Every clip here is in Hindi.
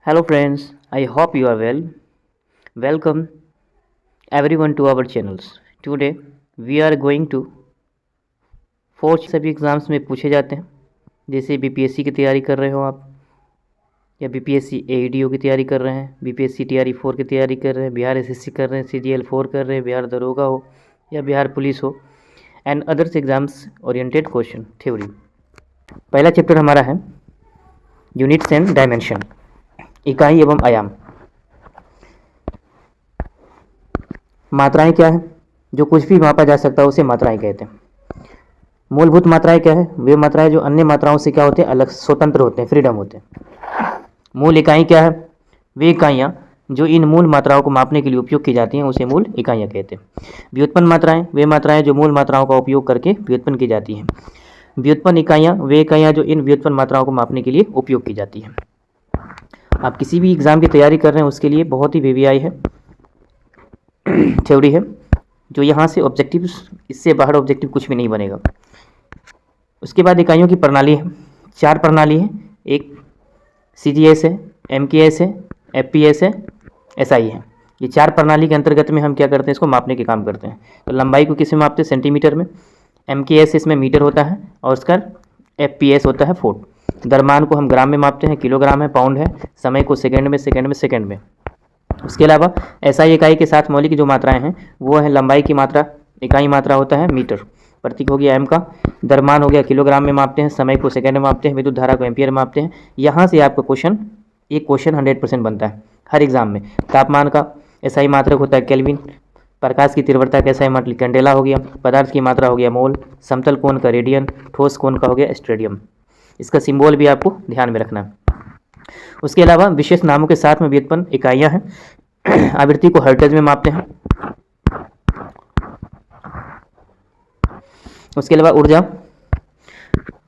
Hello friends, I hope you are well. Welcome everyone to our channels. Today we are going to fourth सभी एग्ज़ाम्स में पूछे जाते हैं, जैसे बीपीएससी की तैयारी कर रहे हो आप, या बीपीएससी एईडीओ की तैयारी कर रहे हैं, बीपीएससी टीआरई 4 की तैयारी कर रहे हैं, बिहार एसएससी कर रहे हैं, सीजीएल 4 कर रहे हैं, बिहार दरोगा हो या बिहार पुलिस हो, and others exams oriented question theory. पहला चैप्टर हमारा है यूनिट्स एंड डायमेंशन, इकाई एवं आयाम। मात्राएं क्या है? जो कुछ भी मापा जा सकता है उसे मात्राएं कहते हैं। मूलभूत मात्राएं क्या है? वे मात्राएं जो अन्य मात्राओं से क्या होते हैं, अलग स्वतंत्र होते हैं, फ्रीडम होते हैं। मूल इकाई क्या है? वे इकाइयाँ जो इन मूल मात्राओं को मापने के लिए उपयोग की जाती हैं उसे मूल इकाइयाँ कहते हैं। व्युत्पन्न मात्राएं वे मात्राएं जो मूल मात्राओं का उपयोग करके व्युत्पन्न की जाती हैं। व्युत्पन्न इकाइयाँ वे इकाइयाँ जो इन व्युत्पन्न मात्राओं को मापने के लिए उपयोग की जाती हैं। आप किसी भी एग्ज़ाम की तैयारी कर रहे हैं उसके लिए बहुत ही वीवीआई है, थ्योरी है, जो यहाँ से ऑब्जेक्टिव, इससे बाहर ऑब्जेक्टिव कुछ भी नहीं बनेगा। उसके बाद इकाइयों की प्रणाली है, 4 प्रणाली है। एक सीजीएस है, एमकेएस है, एफपीएस है, एसआई है। ये 4 प्रणाली के अंतर्गत में हम क्या करते हैं, इसको मापने के काम करते हैं। तो लंबाई को किस में मापते हैं? सेंटीमीटर में। एमकेएस इसमें मीटर होता है और उसका एफपीएस होता है फुट। द्रव्यमान को हम ग्राम में मापते हैं, किलोग्राम है, पाउंड है। समय को सेकंड में। उसके अलावा एसआई इकाई के साथ मौलिक जो मात्राएं हैं वो है लंबाई की मात्रा, इकाई मात्रा होता है मीटर, प्रतीक हो गया एम का। द्रव्यमान हो गया किलोग्राम में मापते हैं, समय को सेकंड में मापते हैं, विद्युत धारा को एम्पियर में मापते हैं। यहाँ से आपका क्वेश्चन 100% बनता है हर एग्जाम में। तापमान का एसआई मात्रक होता है केल्विन, प्रकाश की तीव्रता का एसआई मात्रक कैंडेला हो गया, पदार्थ की मात्रा हो गया मोल, समतल कोण का रेडियन, ठोस कोण का हो गया स्टेडियम। इसका सिंबल भी आपको ध्यान में रखना है। उसके अलावा विशेष नामों के साथ में व्युत्पन्न इकाइयाँ हैं। आवृत्ति को हर्ट्ज में मापते हैं। उसके अलावा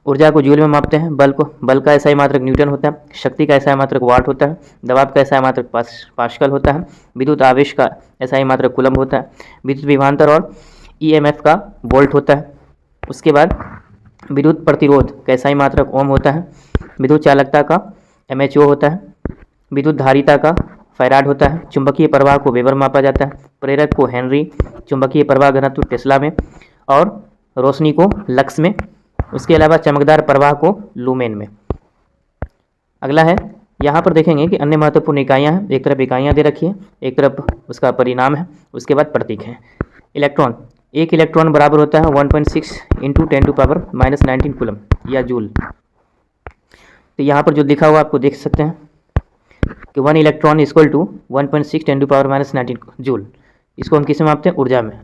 ऊर्जा को जूल में मापते हैं। बल का एसआई मात्रक न्यूटन होता है। शक्ति का एसआई मात्रक वाट होता है। दबाव का एसआई मात्रक पास्कल होता है। विद्युत आवेश का एसआई मात्रक कूलम्ब होता है। विद्युत विभवांतर और ईएमएफ का वोल्ट होता है। उसके बाद विद्युत प्रतिरोध का एसआई मात्रक ओम होता है। विद्युत चालकता का एमएचओ होता है। विद्युत धारिता का फैराड होता है। चुंबकीय प्रवाह को वेबर मापा जाता है। प्रेरक को हेनरी, चुंबकीय प्रवाह घनत्व टेस्ला में और रोशनी को लक्स में। उसके अलावा चमकदार प्रवाह को लूमेन में। अगला है, यहाँ पर देखेंगे कि अन्य महत्वपूर्ण इकाइयाँ हैं। एक तरफ इकाइयाँ दे रखी है, एक तरफ उसका परिणाम है, उसके बाद प्रतीक है। इलेक्ट्रॉन, एक इलेक्ट्रॉन बराबर होता है 1.6 × 10⁻⁻19 कूलम या जूल। तो यहाँ पर जो लिखा हुआ आपको देख सकते हैं कि 1 इलेक्ट्रॉन इक्वल टू 1.6 × 10⁻⁻19 जूल। इसको हम किस में मापते हैं? ऊर्जा में।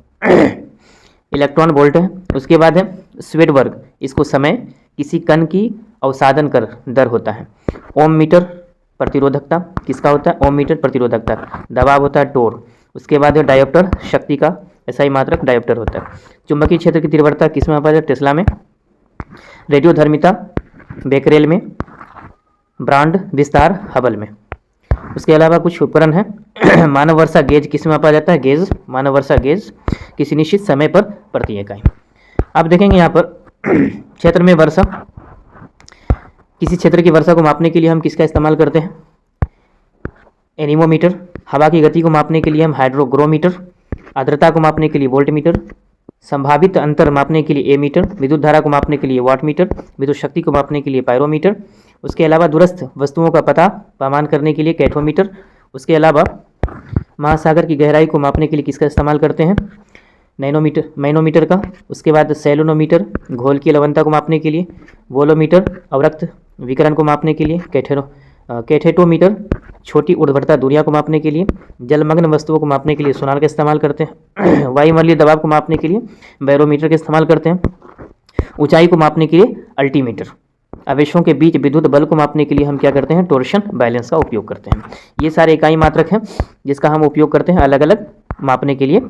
इलेक्ट्रॉन वोल्ट है। उसके बाद है स्वेडवर्ग, इसको समय किसी कण की अवसादन कर दर होता है। ओम मीटर प्रतिरोधकता किसका होता है? ओम मीटर प्रतिरोधकता। दबाव होता है टोर। उसके बाद है डायोप्टर, शक्ति का एसआई मात्रक डायोप्टर होता है। चुंबकीय क्षेत्र की तीव्रता किस में मापा जाता है? टेस्ला में। रेडियोधर्मिता बेकरेल में। ब्रांड विस्तार हबल में। उसके अलावा कुछ उपकरण है। मानव वर्षा गेज किस में मापा जाता है? गेज, मानव वर्षा गेज किसी निश्चित समय पर प्रति इकाई। अब देखेंगे यहाँ पर क्षेत्र में वर्षा, किसी क्षेत्र की वर्षा को मापने के लिए हम किसका इस्तेमाल करते हैं? एनीमोमीटर। हवा की गति को मापने के लिए हम हाइड्रोग्रोमीटर। आर्द्रता को मापने के लिए वोल्टमीटर। संभावित अंतर मापने के लिए एमीटर। विद्युत धारा को मापने के लिए वाटमीटर। विद्युत शक्ति को मापने के लिए पायरोमीटर। उसके अलावा दूरस्थ वस्तुओं का पता पामान करने के लिए कैथोमीटर। उसके अलावा महासागर की गहराई को मापने के लिए किसका इस्तेमाल करते हैं? मैनोमीटर का। उसके बाद सेलोनोमीटर, घोल की लवणता को मापने के लिए। वोलोमीटर, अवरक्त विकिरण को मापने के लिए। कैथेटोमीटर, छोटी ऊर्ध्वाधर दूरियां को मापने के लिए। जलमग्न वस्तुओं को मापने के लिए सोनार का इस्तेमाल करते हैं। वायुमंडलीय दबाव को मापने के लिए बैरोमीटर का इस्तेमाल करते हैं। ऊंचाई को मापने के लिए अल्टीमीटर। आवेशों के बीच विद्युत बल को मापने के लिए हम क्या करते हैं? टोर्शन बैलेंस का उपयोग करते हैं। ये सारे इकाई मात्रक हैं जिसका हम उपयोग करते हैं अलग अलग मापने के लिए।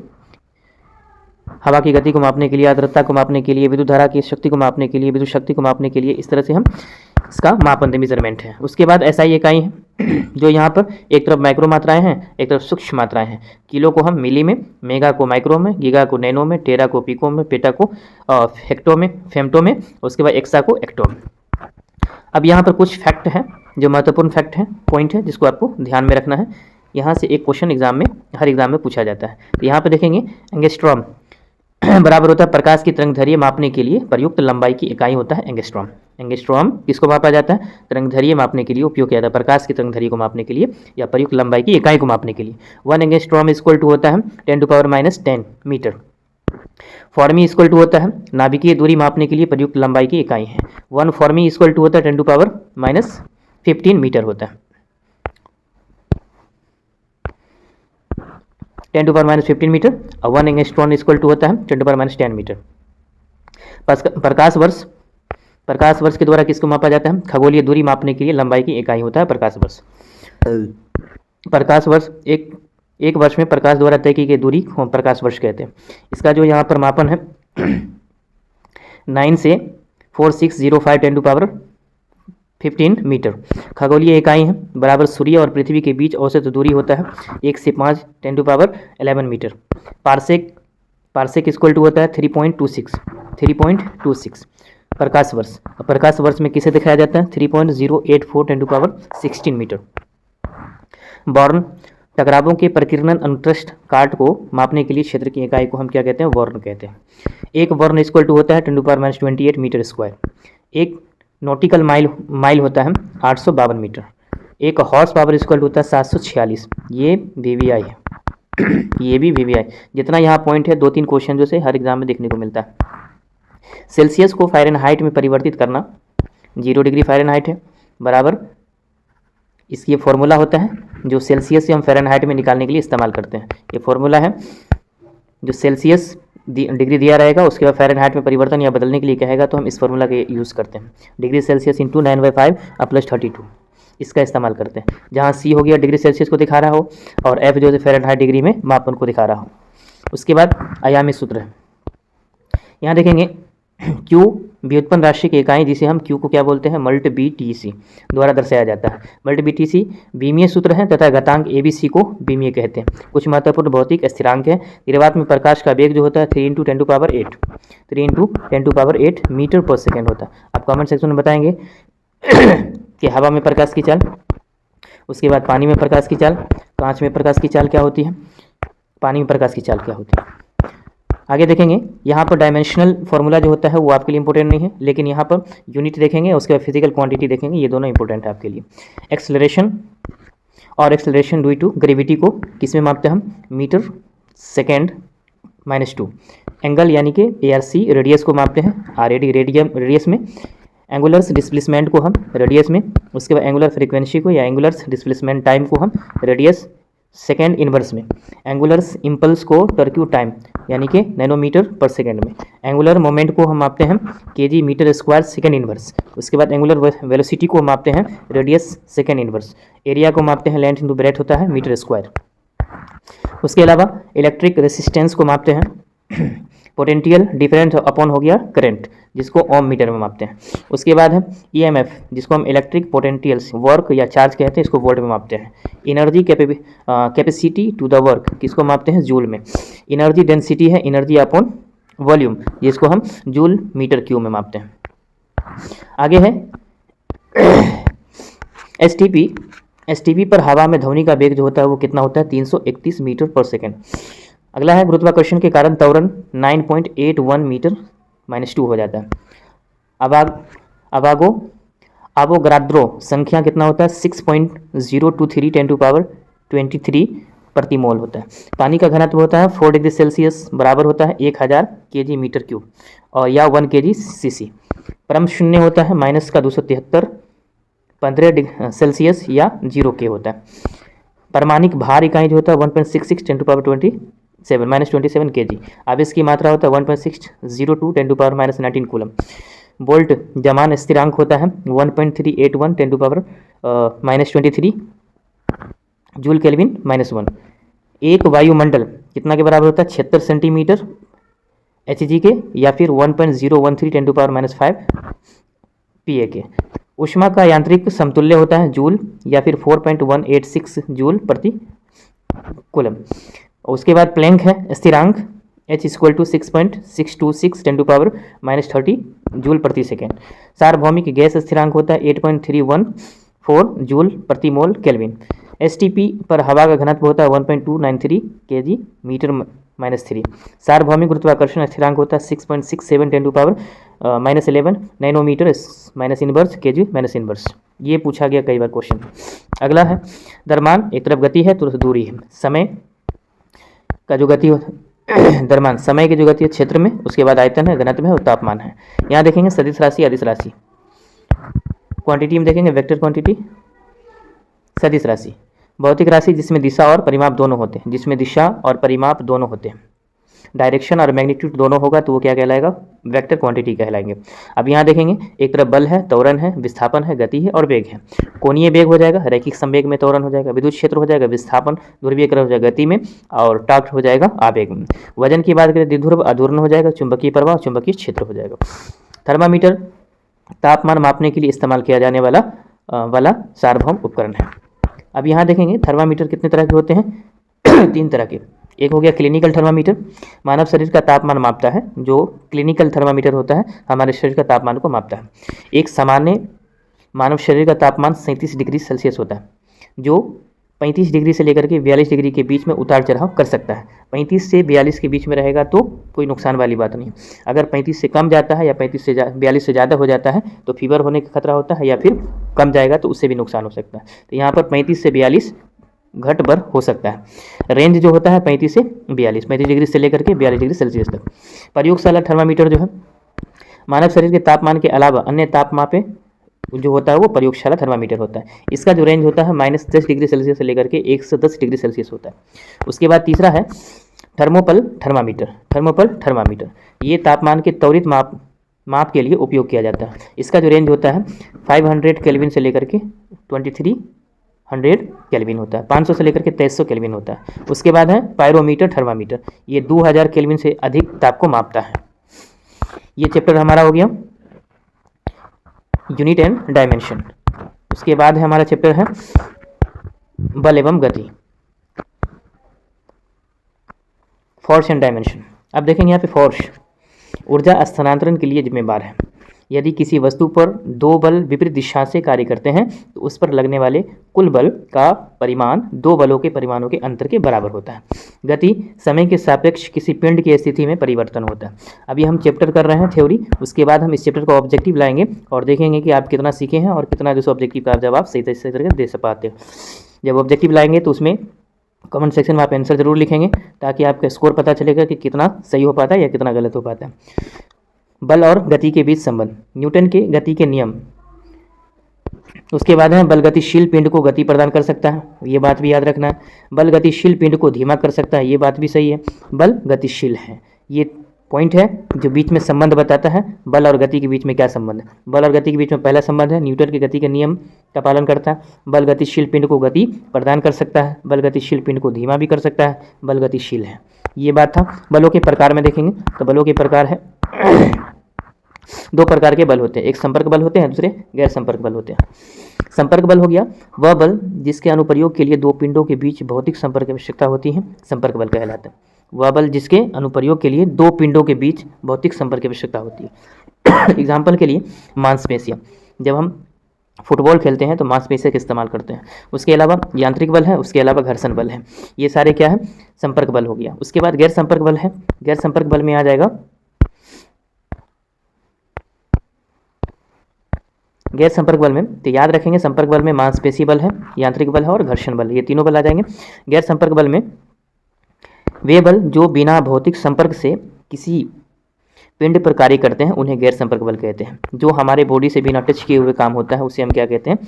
हवा की गति को मापने के लिए, आर्द्रता को मापने के लिए, विद्युत धारा की शक्ति को मापने के लिए, विद्युत शक्ति को मापने के लिए। इस तरह से हम इसका मापन मेजरमेंट है। उसके बाद एसआई इकाई है जो यहाँ पर एक तरफ माइक्रो मात्राएं हैं, एक तरफ सूक्ष्म मात्राएं हैं। किलो को हम मिली में, मेगा को माइक्रो में, गीगा को नैनो में, टेरा को पिको में, पेटा को हेक्टो में, फेम्टो में, उसके बाद एक्सा को एक्टो में। अब यहाँ पर कुछ फैक्ट हैं जो महत्वपूर्ण फैक्ट है, पॉइंट है, जिसको आपको ध्यान में रखना है, यहाँ से एक क्वेश्चन हर एग्जाम में पूछा जाता है। तो यहाँ पे देखेंगे एंगस्ट्रॉम बराबर होता है प्रकाश की तरंगधैर्घ्य मापने के लिए प्रयुक्त लंबाई की इकाई होता है एंगस्ट्रॉम। एंगस्ट्रॉम किसको मापा जाता है? तरंगधैर्घ्य मापने के लिए उपयोग किया जाता है, प्रकाश की तरंगधैर्घ्य को मापने के लिए या प्रयुक्त लंबाई की इकाई को मापने के लिए। 1 एंगस्ट्रॉम इक्वल टू होता है 10⁻⁻10 मीटर। फॉर्मी इक्वल टू होता है नाभिकीय दूरी मापने के लिए प्रयुक्त लंबाई की इकाई है। 1 फॉर्मी इक्वल टू होता है 10⁻15 मीटर होता है। 10⁻15 मीटर और 1 एंगस्ट्रॉम इक्वल टू होता है 10⁻10 मीटर। प्रकाश वर्ष के द्वारा किसको मापा जाता है? खगोलीय दूरी मापने के लिए लंबाई की इकाई होता है प्रकाश वर्ष। प्रकाश वर्ष एक वर्ष में प्रकाश द्वारा तय की गई दूरी को प्रकाश वर्ष कहते हैं। इसका जो यहाँ पर मापन है 9 से 4605 10⁻15 मीटर। खगोलीय इकाई है बराबर सूर्य और पृथ्वी के बीच औसत दूरी होता है 1 से 5 10⁻11 मीटर। पार्सेक इक्वल टू होता है 3.26। प्रकाश वर्ष में किसे दिखाया जाता है? 3.084 10⁻16 मीटर। बॉर्न टकरावों के प्रकीर्णन अनुप्रस्थ काट को मापने के लिए क्षेत्र की इकाई को हम क्या कहते हैं? वॉर्न कहते हैं। एक वॉर्न इक्वल टू होता है 10⁻28 मीटर स्क्वायर। एक नॉटिकल माइल होता है 852 मीटर। एक हॉर्स पावर इक्वल होता है 746। ये वीवीआई है ये भी वीवीआई। जितना यहाँ पॉइंट है 2-3 क्वेश्चन जो से हर एग्जाम में देखने को मिलता है। सेल्सियस को फ़ारेनहाइट में परिवर्तित करना 0 डिग्री फ़ारेनहाइट है बराबर इसकी ये फॉर्मूला होता है जो सेल्सियस से हम फ़ारेनहाइट में निकालने के लिए इस्तेमाल करते हैं। ये फॉर्मूला है जो सेल्सियस डिग्री दिया रहेगा उसके बाद फ़ारेनहाइट में परिवर्तन या बदलने के लिए कहेगा तो हम इस फॉर्मूला के यूज़ करते हैं। डिग्री सेल्सियस इंटू 9/5 प्लस 32 इसका इस्तेमाल करते हैं। जहाँ सी हो गया डिग्री सेल्सियस को दिखा रहा हो और एफ जो है फ़ारेनहाइट डिग्री में मापन को दिखा रहा हो। उसके बाद आयामी सूत्र है। यहाँ देखेंगे Q व्युत्पन्न राशि की इकाई जिसे हम Q को क्या बोलते हैं? मल्ट BTC द्वारा दर्शाया जाता है। मल्ट BTC बीमीय सूत्र है तथा घातांक ABC को बीमीय कहते हैं। कुछ महत्वपूर्ण भौतिक स्थिरांक है। निर्वात में प्रकाश का वेग जो होता है 3 × 10⁸ मीटर पर सेकेंड होता है। आप कमेंट सेक्शन में बताएंगे कि हवा में प्रकाश की चाल, उसके बाद पानी में प्रकाश की चाल, कांच में प्रकाश की चाल क्या होती है, पानी में प्रकाश की चाल क्या होती है। आगे देखेंगे यहाँ पर डायमेंशनल फार्मूला जो होता है वो आपके लिए इंपॉर्टेंट नहीं है, लेकिन यहाँ पर यूनिट देखेंगे उसके बाद फिजिकल क्वांटिटी देखेंगे, ये दोनों इंपॉर्टेंट है आपके लिए। एक्सेलरेशन और एक्सेलरेशन ड्यू टू ग्रेविटी को किस में मापते हैं हम? Metre second -2। एंगल यानी कि ARC रेडियस को मापते हैं RAD रेडियस में। एंगुलर डिस्प्लेसमेंट को हम रेडियस में, उसके बाद एंगुलर फ्रीक्वेंसी को या एंगुलर डिस्प्लेसमेंट टाइम को हम रेडियस सेकेंड इनवर्स में। एंगुलर इम्पल्स को टर्क्यू टाइम यानी कि नैनोमीटर पर सेकेंड में। एंगुलर मोमेंट को हम मापते हैं kg metre square second inverse. उसके बाद एंगुलर वेलोसिटी को मापते हैं रेडियस सेकेंड इनवर्स। एरिया को मापते हैं लेंथ इंटू ब्रेथ होता है मीटर स्क्वायर। उसके अलावा इलेक्ट्रिक रेसिस्टेंस को मापते हैं पोटेंशियल डिफरेंस अपॉन हो गया करंट जिसको ओम मीटर में मापते हैं। उसके बाद है EMF जिसको हम इलेक्ट्रिक पोटेंशियल्स वर्क या चार्ज कहते हैं, इसको वोल्ट में मापते हैं। Energy capacity to the work किसको मापते हैं? जूल में। एनर्जी डेंसिटी है एनर्जी अपॉन वॉल्यूम जिसको हम जूल मीटर क्यूब में मापते हैं। आगे है STP पर हवा में ध्वनि का वेग जो होता है वो कितना होता है? 331 मीटर पर सेकेंड। अगला है गुरुत्वाकर्षण के कारण त्वरण 9.81 मीटर -2 हो जाता है। अवोगाद्रो संख्या कितना होता है? 6.023 10⁻23 प्रति मोल होता है। पानी का घनत्व होता है 4 डिग्री सेल्सियस बराबर होता है 1000 kg मीटर क्यूब और या 1 kg cc। परम शून्य होता है -273 15 डिग्री सेल्सियस या 0 K होता है। परमाणिक भार इकाई जो होता है 1.66 10⁻27 kg। अब इसकी मात्रा होता है 1.602 10⁻−19 कूलम। बोल्ट जमान स्थिरांक होता है 1.381 10⁻−23 जूल केल्विन -1। एक वायुमंडल कितना के बराबर होता है? 76 सेंटीमीटर Hg के या फिर 1.013 10⁻−5 Pa के। ऊष्मा का यांत्रिक समतुल्य होता है जूल या फिर 4.186 जूल प्रति कूलम। उसके बाद प्लैंक है स्थिरांक H = 6.626 10⁻−30 जूल प्रति सेकेंड। सार्वभौमिक गैस स्थिरांक होता है 8.31 4 जूल प्रति मोल केल्विन। STP पर हवा का घनत्व होता है 1.293 kg मीटर -3। सार्वभौमिक गुरुत्वाकर्षण स्थिरांक होता है 6.67 × 10⁻11 नैनोमीटर -इनवर्स kg -इनवर्स। ये पूछा गया कई बार क्वेश्चन। अगला है द्रव्यमान, एक तरफ गति है तो दूरी है। समय का जो गति द्रव्यमान समय की जो गति है क्षेत्र में, उसके बाद आयतन है, घनत्व है और तापमान है। यहाँ देखेंगे सदिश राशि, अदिश राशि। क्वांटिटी में देखेंगे वेक्टर क्वांटिटी, सदिश राशि भौतिक राशि जिसमें दिशा और परिमाप दोनों होते हैं, जिसमें दिशा और परिमाप दोनों होते हैं, डायरेक्शन और मैग्नीट्यूड दोनों होगा तो वो क्या कहलाएगा, वेक्टर क्वांटिटी कहलाएंगे। अब यहाँ देखेंगे एक तरफ बल है, त्वरण है, विस्थापन है, गति है और वेग है। कोणीय वेग हो जाएगा, रैखिक संवेग में त्वरण हो जाएगा, विद्युत क्षेत्र हो जाएगा, विस्थापन ध्रुवीयकरण हो जाएगा गति में, और टार्क हो जाएगा आवेग में। वजन की बात करें द्विध्रुव अधूर्ण हो जाएगा, चुंबकीय प्रवाह चुंबकीय क्षेत्र हो जाएगा। थर्मामीटर तापमान मापने के लिए इस्तेमाल किया जाने वाला सार्वभौम उपकरण है। अब यहाँ देखेंगे थर्मामीटर कितने तरह के होते हैं 3 तरह के। एक हो गया क्लिनिकल थर्मामीटर, मानव शरीर का तापमान मापता है, जो क्लिनिकल थर्मामीटर होता है हमारे शरीर का तापमान को मापता है। एक सामान्य मानव शरीर का तापमान 37 डिग्री सेल्सियस होता है, जो 35 डिग्री से लेकर के 42 डिग्री के बीच में उतार चढ़ाव कर सकता है। 35 से 42 के बीच में रहेगा तो कोई नुकसान वाली बात नहीं। अगर 35 से कम जाता है या 42 से ज़्यादा हो जाता है तो फीवर होने का खतरा होता है, या फिर कम जाएगा तो उससे भी नुकसान हो सकता है। तो यहाँ पर 35 से 42 घट बढ़ हो सकता है। रेंज जो होता है 35 से 42, 35 डिग्री से लेकर के 42 डिग्री सेल्सियस तक। प्रयोगशाला थर्मामीटर जो है मानव शरीर के तापमान के अलावा अन्य तापमापे जो होता है वो प्रयोगशाला थर्मामीटर होता है। इसका जो रेंज होता है -10 डिग्री सेल्सियस से लेकर के 110 डिग्री सेल्सियस होता है। उसके बाद तीसरा है थर्मोपल थर्मामीटर। थर्मोपल थर्मामीटर ये तापमान के त्वरित माप के लिए उपयोग किया जाता है। इसका जो रेंज होता है 500 केल्विन से लेकर के 2300 केल्विन होता है, 500 से लेकर के 2300 केल्विन होता है। उसके बाद है पायरोमीटर थर्मामीटर, ये 2000 केल्विन से अधिक ताप को मापता है। ये चैप्टर हमारा हो गया यूनिट एंड डायमेंशन। उसके बाद है हमारा चैप्टर है बल एवं गति, फोर्स एंड डायमेंशन। अब देखेंगे यहाँ पे फोर्स ऊर्जा स्थानांतरण के लिए जिम्मेदार है। यदि किसी वस्तु पर 2 बल विपरीत दिशा से कार्य करते हैं तो उस पर लगने वाले कुल बल का परिमाण 2 बलों के परिमाणों के अंतर के बराबर होता है। गति समय के सापेक्ष किसी पिंड की स्थिति में परिवर्तन होता है। अभी हम चैप्टर कर रहे हैं थ्योरी, उसके बाद हम इस चैप्टर को ऑब्जेक्टिव लाएंगे और देखेंगे कि आप कितना सीखे हैं और कितना जो ऑब्जेक्टिव का जवाब सही तरीके से दे पाते हैं। जब ऑब्जेक्टिव लाएंगे तो उसमें कमेंट सेक्शन में आप आंसर जरूर लिखेंगे ताकि आपका स्कोर पता चलेगा कि कितना सही हो पाता है या कितना गलत हो पाता है। बल और गति के बीच संबंध, न्यूटन के गति के नियम। उसके बाद है बल गतिशील पिंड को गति प्रदान कर सकता है, ये बात भी याद रखना है। बल गतिशील पिंड को धीमा कर सकता है, ये बात भी सही है। बल गतिशील है, ये पॉइंट है जो बीच में संबंध बताता है बल और गति के बीच में क्या संबंध है। बल और गति के बीच में पहला संबंध है न्यूटन के गति के नियम का पालन करता है। बल गतिशील पिंड को गति प्रदान कर सकता है, बल गतिशील पिंड को धीमा भी कर सकता है, बल गतिशील है, ये बात था। बलों के प्रकार में देखेंगे तो बलों के प्रकार है 2 प्रकार के बल होते हैं, एक संपर्क बल होते हैं, दूसरे गैर संपर्क बल होते हैं। संपर्क बल हो गया वह बल जिसके अनुप्रयोग के लिए 2 पिंडों के बीच भौतिक संपर्क की आवश्यकता होती है, संपर्क बल कहलाता है। वह बल जिसके अनुप्रयोग के लिए 2 पिंडों के बीच भौतिक संपर्क की आवश्यकता होती है। एग्जाम्पल के लिए मांसपेशियाँ, जब हम फुटबॉल खेलते हैं तो मांसपेशियों का इस्तेमाल करते हैं। उसके अलावा यांत्रिक बल है, उसके अलावा घर्षण बल है, ये सारे क्या है, संपर्क बल हो गया। उसके बाद गैर संपर्क बल है, गैर संपर्क बल में आ जाएगा गैर संपर्क बल में, तो याद रखेंगे संपर्क बल में मांसपेशी बल है, यांत्रिक बल है और घर्षण बल, ये तीनों बल आ जाएंगे। गैर संपर्क बल में वे बल जो बिना भौतिक संपर्क से किसी पिंड पर कार्य करते हैं उन्हें गैर संपर्क बल कहते हैं। जो हमारे बॉडी से बिना टच किए हुए काम होता है उसे हम क्या कहते हैं,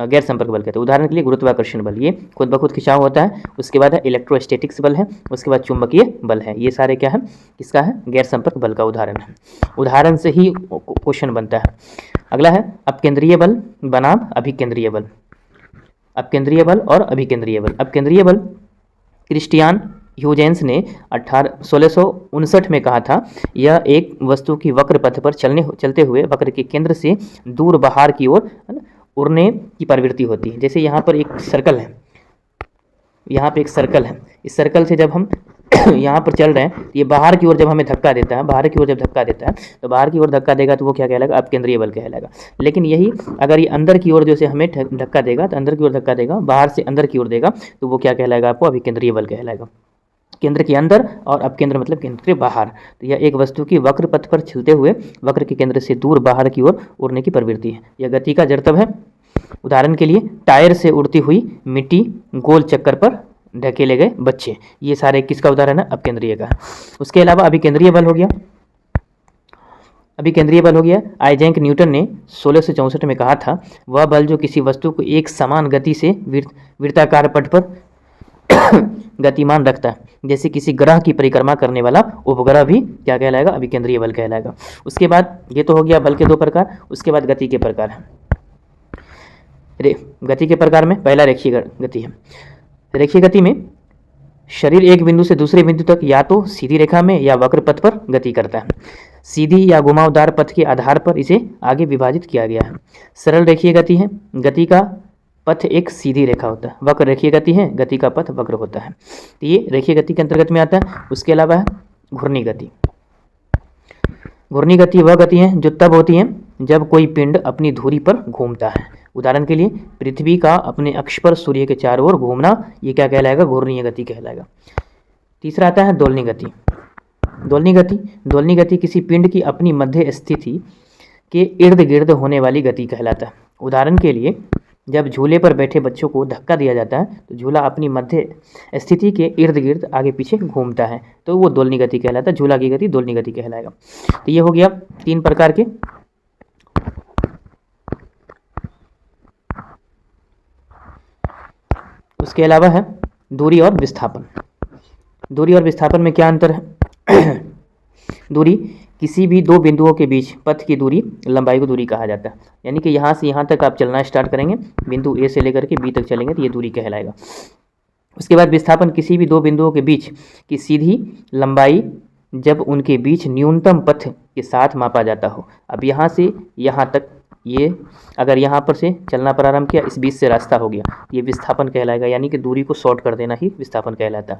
गैर संपर्क बल कहते हैं। उदाहरण के लिए गुरुत्वाकर्षण बल, ये खुद ब खुद खिंचाव होता है। उसके बाद है इलेक्ट्रोस्टैटिक्स बल है, उसके बाद चुंबकीय बल है, ये सारे क्या है, किसका है, गैर संपर्क बल का उदाहरण है। उदाहरण से ही क्वेश्चन बनता है। अगला है अपकेंद्रीय बल बनाम अभिकेंद्रीय बल। अपकेंद्रीय बल और अभिकेंद्रीय बल। अपकेंद्रीय बल क्रिस्टियान ह्यूजेंस ने 1659 में कहा था, यह एक वस्तु की वक्र पथ पर चलते हुए वक्र के केंद्र से दूर बाहर की ओर उड़ने की प्रवृत्ति होती है। जैसे यहाँ पर एक सर्कल है, यहाँ पे एक सर्कल है, इस सर्कल से जब हम यहाँ पर चल रहे हैं, तो ये बाहर की ओर जब हमें धक्का देता है, बाहर की ओर जब धक्का देता है तो बाहर की ओर धक्का देगा तो वो क्या कहलाएगा, अपकेंद्रीय बल कहलाएगा। लेकिन यही अगर ये अंदर की ओर जैसे हमें धक्का देगा, तो अंदर की ओर धक्का देगा, बाहर से अंदर की ओर देगा, तो वो क्या कहलाएगा, आपको अभिकेंद्रीय बल कहलाएगा। केंद्र के अंदर और अपकेंद्र मतलब केंद्र के बाहर। तो यह एक वस्तु की वक्र पथ पर चलते हुए वक्र के केंद्र से दूर बाहर की ओर उड़ने की प्रवृत्ति है। यह गति का जड़त्व है। उदाहरण के लिए टायर से उड़ती हुई मिट्टी, गोल चक्कर पर ढकेले गए बच्चे, ये सारे किसका उदाहरण है, अपकेंद्रीय का। उसके अलावा अभिकेंद्रीय बल हो गया। अभिकेंद्रीय बल हो गया, आइजैक न्यूटन ने 1664 में कहा था, वह बल जो किसी वस्तु को एक समान गति से वृत्ताकार पथ पर गतिमान रखता है, जैसे किसी ग्रह की परिक्रमा करने वाला उपग्रह भी क्या कहलाएगा, अभिकेंद्रीय बल कहलाएगा। उसके बाद ये तो हो गया बल के दो प्रकार। उसके बाद गति के प्रकार है। गति के प्रकार में पहला रेखीय गति है। रेखीय गति में शरीर एक बिंदु से दूसरे बिंदु तक या तो सीधी रेखा में या वक्र पथ पर गति करता है। सीधी या घुमावदार पथ के आधार पर इसे आगे विभाजित किया गया है। सरल रेखीय गति है। गति का पथ एक सीधी रेखा होता है। वक्र रेखीय गति है, गति का पथ वक्र होता है। तो ये रेखीय गति के अंतर्गत में आता है। उसके अलावा है घूर्णी गति। घूर्णी गति वह गति है जो तब होती है जब कोई पिंड अपनी धुरी पर घूमता है। उदाहरण के लिए पृथ्वी का अपने अक्ष पर सूर्य के चारों ओर घूमना, ये क्या कहलाएगा, घूर्णीय गति कहलाएगा। तीसरा आता है दोलनी गति। दोलनी गति किसी पिंड की अपनी मध्य स्थिति के इर्द गिर्द होने वाली गति कहलाता है। उदाहरण के लिए जब झूले पर बैठे बच्चों को धक्का दिया जाता है तो झूला अपनी मध्य स्थिति के इर्द गिर्द आगे पीछे घूमता है, तो वो दोलनी गति कहलाता है। झूला की गति दोलनी गति कहलाएगा। तो ये हो गया 3 प्रकार के। उसके अलावा है दूरी और विस्थापन। दूरी और विस्थापन में क्या अंतर है? दूरी किसी भी दो बिंदुओं के बीच पथ की दूरी, लंबाई को दूरी कहा जाता है। यानी कि यहाँ से यहाँ तक आप चलना स्टार्ट करेंगे, बिंदु ए से लेकर के बी तक चलेंगे तो ये दूरी कहलाएगा। उसके बाद विस्थापन किसी भी दो बिंदुओं के बीच की सीधी लंबाई जब उनके बीच न्यूनतम पथ के साथ मापा जाता हो। अब यहाँ से यहाँ तक, ये अगर यहाँ पर से चलना प्रारंभ किया, इस बीच से रास्ता हो गया, ये विस्थापन कहलाएगा। यानी कि दूरी को शॉर्ट कर देना ही विस्थापन कहलाता है।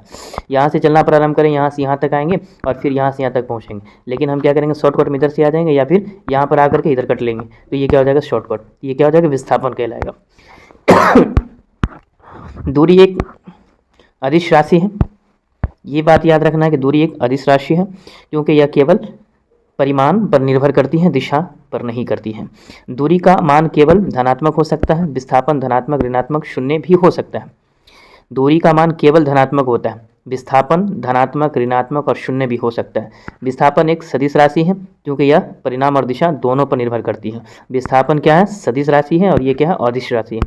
यहाँ से चलना प्रारंभ करें, यहाँ से यहाँ तक आएंगे और फिर यहाँ से यहाँ तक पहुँचेंगे, लेकिन हम क्या करेंगे, शॉर्टकट में इधर से आ जाएंगे या फिर यहाँ पर आकर के इधर कट लेंगे, तो ये क्या हो जाएगा, शॉर्टकट। ये क्या हो जाएगा, विस्थापन कहलाएगा। दूरी एक अदिश राशि है। ये बात याद रखना है कि दूरी एक अदिश राशि है, क्योंकि यह केवल परिमाण पर निर्भर करती है, दिशा पर नहीं करती है। दूरी का मान केवल धनात्मक हो सकता है। विस्थापन धनात्मक, ऋणात्मक, शून्य भी हो सकता है। दूरी का मान केवल धनात्मक होता है। विस्थापन धनात्मक, ऋणात्मक और शून्य भी हो सकता है। विस्थापन एक सदिश राशि है, क्योंकि यह परिमाण और दिशा दोनों पर निर्भर करती है। विस्थापन क्या है, सदिश राशि है, और ये क्या है, अदिश राशि है।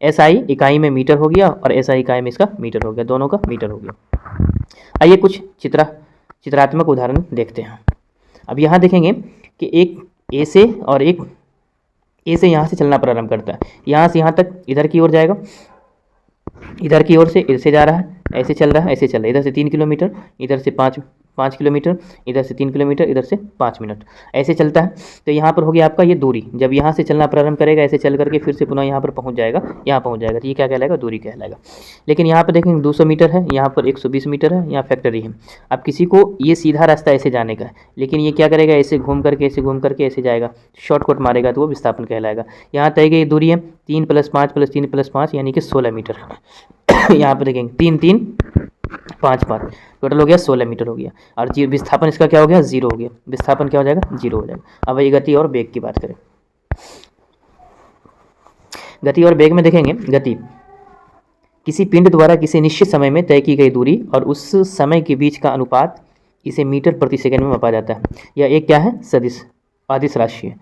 एसआई इकाई में मीटर हो गया और एसआई इकाई में इसका मीटर हो गया, दोनों का मीटर हो गया। आइए कुछ चित्रात्मक उदाहरण देखते हैं। अब यहाँ देखेंगे कि एक ए से और एक ए से यहाँ से चलना प्रारंभ करता है। यहाँ से यहाँ तक इधर की ओर जाएगा, इधर की ओर से इधर से जा रहा है, ऐसे चल रहा है, ऐसे चल रहा है। इधर से 3 किलोमीटर, इधर से 5 किलोमीटर, इधर से 3 किलोमीटर, इधर से 5 मिनट, ऐसे चलता है। तो यहाँ पर हो गया आपका ये दूरी। जब यहाँ से चलना प्रारंभ करेगा, ऐसे चल करके फिर से पुनः यहाँ पर पहुँच जाएगा, यहाँ पहुँच जाएगा, तो ये क्या कहलाएगा, दूरी कहलाएगा। लेकिन यहाँ पर देखेंगे 200 मीटर है, यहाँ पर 120 मीटर है, यहाँ फैक्ट्री है। अब किसी को ये सीधा रास्ता ऐसे जाने का है, लेकिन ये क्या करेगा, ऐसे घूम करके ऐसे जाएगा, शॉर्टकट मारेगा, तो वो विस्थापन कहलाएगा। यहाँ तय गई दूरी है 3 + 5 + 3 + 5 यानी कि 16 मीटर। यहाँ पर देखेंगे 3 3 5 5, टोटल हो गया 16 मीटर हो गया। और विस्थापन इसका क्या हो गया, 0 हो गया। विस्थापन क्या हो जाएगा, 0 हो जाएगा। अब ये गति और वेग की बात करें। गति और वेग में देखेंगे, गति किसी पिंड द्वारा किसी निश्चित समय में तय की गई दूरी और उस समय के बीच का अनुपात, इसे मीटर प्रति सेकंड में मापा जाता है। यह एक क्या है, सदिश अदिश राशि है।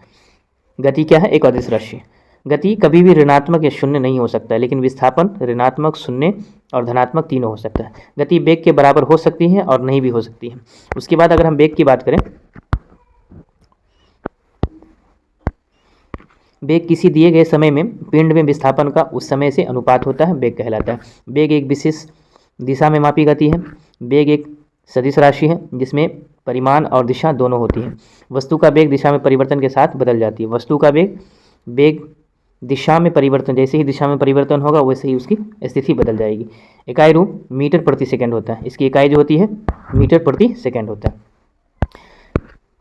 गति क्या है, एक अदिश राशि। गति कभी भी ऋणात्मक या शून्य नहीं हो सकता है, लेकिन विस्थापन ऋणात्मक, शून्य और धनात्मक तीनों हो सकता है। गति वेग के बराबर हो सकती है और नहीं भी हो सकती है। उसके बाद अगर हम वेग की बात करें, वेग किसी दिए गए समय में पिंड में विस्थापन का उस समय से अनुपात होता है, वेग कहलाता है। वेग एक विशेष दिशा में मापी गति है। वेग एक सदिश राशि है जिसमें परिमाण और दिशा दोनों होती हैं। वस्तु का वेग दिशा में परिवर्तन के साथ बदल जाती है। वस्तु का वेग दिशा में परिवर्तन, जैसे ही दिशा में परिवर्तन होगा वैसे ही उसकी स्थिति बदल जाएगी। इकाई रूप मीटर प्रति सेकंड होता है, इसकी इकाई जो होती है मीटर प्रति सेकंड होता है।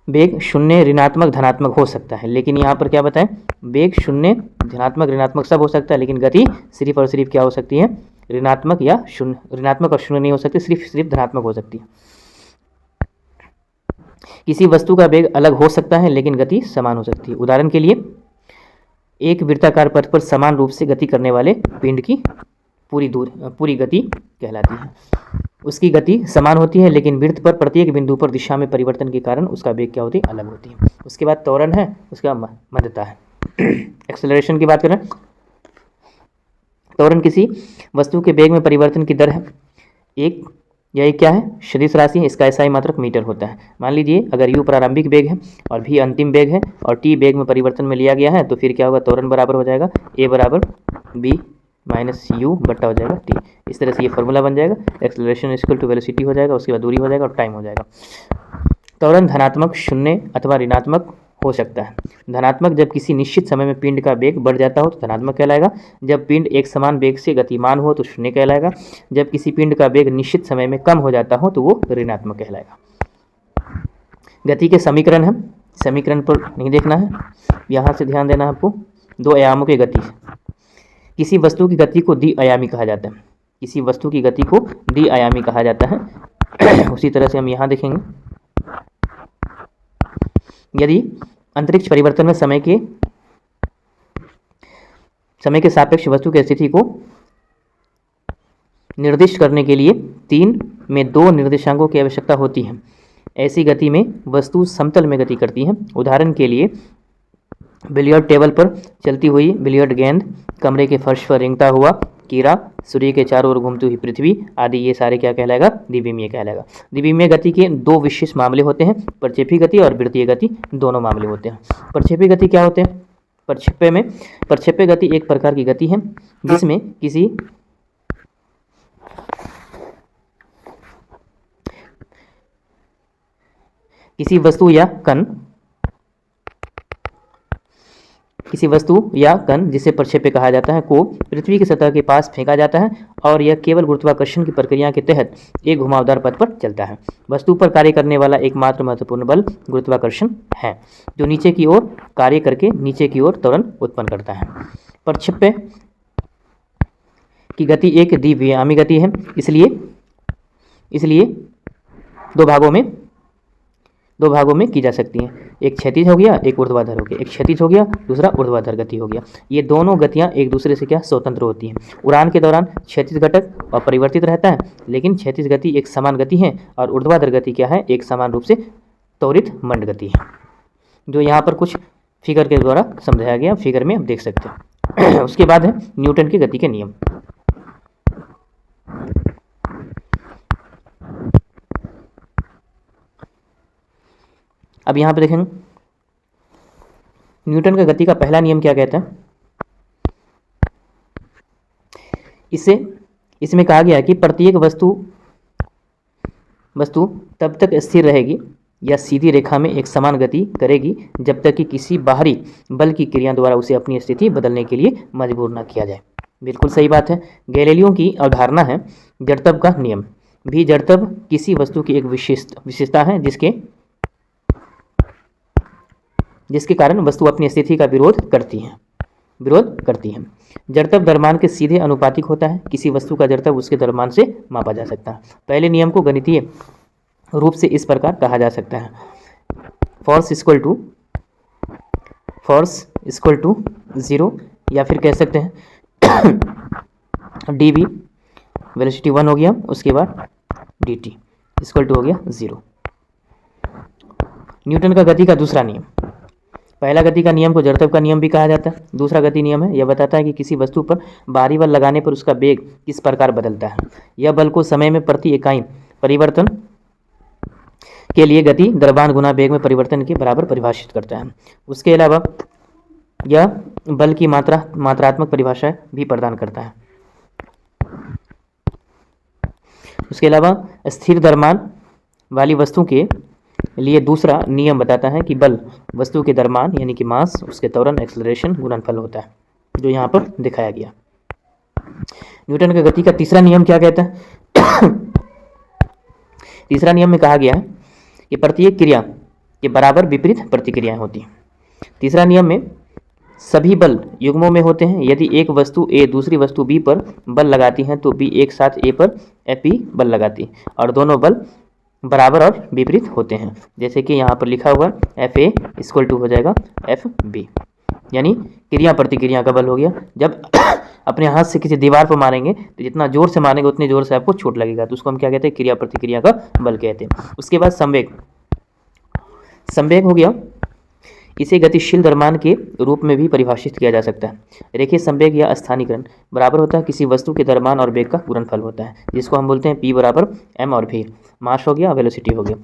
वेग शून्य, ऋणात्मक, धनात्मक हो सकता है, लेकिन यहाँ पर क्या बताएं, वेग शून्य, धनात्मक, ऋणात्मक सब हो सकता है, लेकिन गति सिर्फ और सिर्फ क्या हो सकती है, ऋणात्मक या शून्य, ऋणात्मक और शून्य नहीं हो सकती, सिर्फ धनात्मक हो सकती है। किसी वस्तु का वेग अलग हो सकता है लेकिन गति समान हो सकती है। उदाहरण के लिए एक वृत्ताकार पथ पर समान रूप से गति करने वाले पिंड की पूरी गति कहलाती है। उसकी गति समान होती है लेकिन वृत्त पर प्रत्येक बिंदु पर दिशा में परिवर्तन के कारण उसका वेग क्या होती है, अलग होती है। उसके बाद त्वरण है, उसके बाद मध्यता है। एक्सेलरेशन की बात करें, त्वरण किसी वस्तु के वेग में परिवर्तन की दर है। यह क्या है, सदिश राशि है, इसका एसआई मात्रक मीटर होता है। मान लीजिए अगर u प्रारंभिक वेग है और v अंतिम वेग है और t वेग में परिवर्तन में लिया गया है, तो फिर क्या होगा, त्वरण बराबर हो जाएगा a बराबर b माइनस u बट्टा हो जाएगा t। इस तरह से ये फॉर्मूला बन जाएगा। एक्सेलरेशन इक्वल टू वेलोसिटी हो जाएगा, उसके बाद दूरी हो जाएगा और टाइम हो जाएगा। त्वरण धनात्मक, शून्य अथवा ऋणात्मक हो सकता है। धनात्मक जब किसी निश्चित समय में पिंड का वेग बढ़ जाता हो तो धनात्मक कहलाएगा। जब पिंड एक समान वेग से गतिमान हो तो शून्य कहलाएगा। जब किसी पिंड का वेग निश्चित समय में कम हो जाता हो तो वो ऋणात्मक कहलाएगा। गति के समीकरण है, समीकरण पर नहीं देखना है, यहाँ से ध्यान देना है आपको। दो आयामों की गति, किसी वस्तु की गति को द्विआयामी कहा जाता है, किसी वस्तु की गति को द्विआयामी कहा जाता है। उसी तरह से हम यहाँ देखेंगे, यदि अंतरिक्ष परिवर्तन में समय के सापेक्ष वस्तु की स्थिति को निर्दिष्ट करने के लिए 3 में 2 निर्देशांकों की आवश्यकता होती है, ऐसी गति में वस्तु समतल में गति करती है। उदाहरण के लिए बिलियर्ड टेबल पर चलती हुई बिलियर्ड गेंद, कमरे के फर्श पर रेंगता हुआ कीड़ा, सूर्य के चारों ओर घूमती हुई पृथ्वी आदि, ये सारे क्या कहलाएगा, द्विविमीय कहलाएगा। द्विविमीय गति के 2 विशेष मामले होते हैं, प्रक्षेपी गति और वृत्तीय गति, दोनों मामले होते हैं। प्रक्षेपी गति क्या होते हैं, प्रक्षेप्य गति एक प्रकार की गति है जिसमें किसी वस्तु या कण जिसे प्रक्षेप्य कहा जाता है को पृथ्वी की सतह के पास फेंका जाता है और यह केवल गुरुत्वाकर्षण की प्रक्रिया के तहत एक घुमावदार पथ पर चलता है। वस्तु पर कार्य करने वाला एकमात्र महत्वपूर्ण बल गुरुत्वाकर्षण है, जो नीचे की ओर कार्य करके नीचे की ओर त्वरण उत्पन्न करता है। प्रक्षेप्य की गति एक द्विवियामी गति है, इसलिए दो भागों में की जा सकती है। एक क्षैतिज हो गया, एक ऊर्ध्वाधर हो गया। एक क्षैतिज हो गया, दूसरा ऊर्ध्वाधर गति हो गया। ये दोनों गतियां एक दूसरे से क्या स्वतंत्र होती हैं। उड़ान के दौरान क्षैतिज घटक अपरिवर्तित रहता है, लेकिन क्षैतिज गति एक समान गति है और ऊर्ध्वाधर गति क्या है, एक समान रूप से त्वरित मंड गति है, जो यहाँ पर कुछ फिगर के द्वारा समझाया गया, फिगर में आप देख सकते हैं। उसके बाद है न्यूटन की गति के नियम। अब यहाँ पे देखेंगे न्यूटन का गति का पहला नियम क्या कहता है। इसमें कहा गया है कि प्रत्येक वस्तु तब तक स्थिर रहेगी या सीधी रेखा में एक समान गति करेगी जब तक कि किसी बाहरी बल की क्रिया द्वारा उसे अपनी स्थिति बदलने के लिए मजबूर न किया जाए। बिल्कुल सही बात है। गैलीलियो की अवधारणा है जड़त्व का नियम। भी जड़त्व किसी वस्तु की एक विशेषता है जिसके कारण वस्तु अपनी स्थिति का विरोध करती है। जड़त्व द्रव्यमान के सीधे अनुपातिक होता है। किसी वस्तु का जड़त्व उसके द्रव्यमान से मापा जा सकता है। पहले नियम को गणितीय रूप से इस प्रकार कहा जा सकता है, फोर्स इक्वल टू 0, या फिर कह सकते हैं dv, वेलोसिटी 1 हो गया, उसके बाद dt इक्वल टू हो गया 0। न्यूटन का गति का दूसरा नियम। पहला गति का नियम को जड़त्व का नियम भी कहा जाता है। दूसरा गति नियम है, यह बताता है कि किसी वस्तु पर बाहरी बल लगाने पर उसका वेग किस प्रकार बदलता है। यह बल को समय में प्रति इकाई परिवर्तन के लिए गति द्रव्यमान गुना वेग में परिवर्तन के बराबर परिभाषित करता है। उसके अलावा यह बल की मात्रात्मक परिभाषा भी प्रदान करता है। उसके अलावा स्थिर द्रव्यमान वाली वस्तु के लिए दूसरा नियम बताता है कि बल वस्तु के द्रव्यमान यानी कि मास, उसके त्वरण एक्सेलरेशन गुणनफल होता है। जो यहाँ पर दिखाया गया। न्यूटन की गति का तीसरा नियम क्या कहता है? तीसरा नियम में कहा गया है कि प्रत्येक क्रिया के बराबर विपरीत प्रतिक्रियाएं होती हैं। तीसरा नियम में सभी बल युग्मों में होते हैं। यदि एक वस्तु A दूसरी वस्तु B पर बल लगाती है तो B एक साथ A पर FB बल लगाती है और दोनों बल बराबर और विपरीत होते हैं। जैसे कि यहाँ पर लिखा हुआ FA इक्वल टू हो जाएगा FB, यानी क्रिया प्रतिक्रिया का बल हो गया। जब अपने हाथ से किसी दीवार पर मारेंगे तो जितना जोर से मारेंगे उतनी जोर से आपको चोट लगेगा, तो उसको हम क्या कहते हैं? क्रिया प्रतिक्रिया का बल कहते हैं। उसके बाद संवेग। संवेग हो गया, इसे गतिशील द्रव्यमान के रूप में भी परिभाषित किया जा सकता है। रेखीय संवेग या स्थानीकरण बराबर होता है किसी वस्तु के द्रव्यमान और वेग का गुणनफल होता है, जिसको हम बोलते हैं P बराबर M और V। मास हो गया, वेलोसिटी हो गया।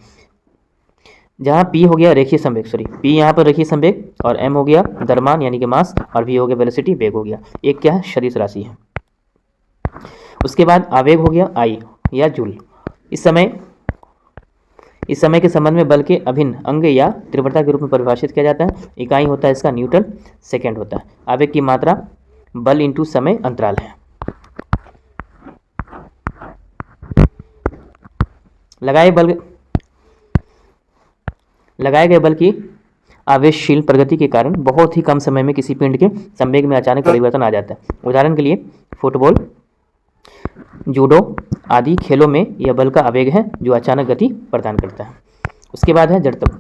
जहाँ P हो गया रेखीय संवेग, P यहाँ पर रेखीय संवेग और M हो गया द्रव्यमान यानी कि मास और V हो गया वेलोसिटी, वेग हो गया। एक क्या है? सदिश राशि है। उसके बाद आवेग हो गया I या जूल। इस समय के संबंध में बल के अभिन्न अंग या तीव्रता के रूप में परिभाषित किया जाता है। इकाई होता है इसका न्यूटन, सेकंड होता है। आवेग की मात्रा बल इंटू समय अंतराल है। लगाए गए बल की आवेशशील प्रगति के कारण बहुत ही कम समय में किसी पिंड के संवेग में अचानक परिवर्तन आ जाता है। उदाहरण के लिए फुटबॉल, जूडो आदि खेलों में यह बल का आवेग है जो अचानक गति प्रदान करता है। उसके बाद है जड़त्व।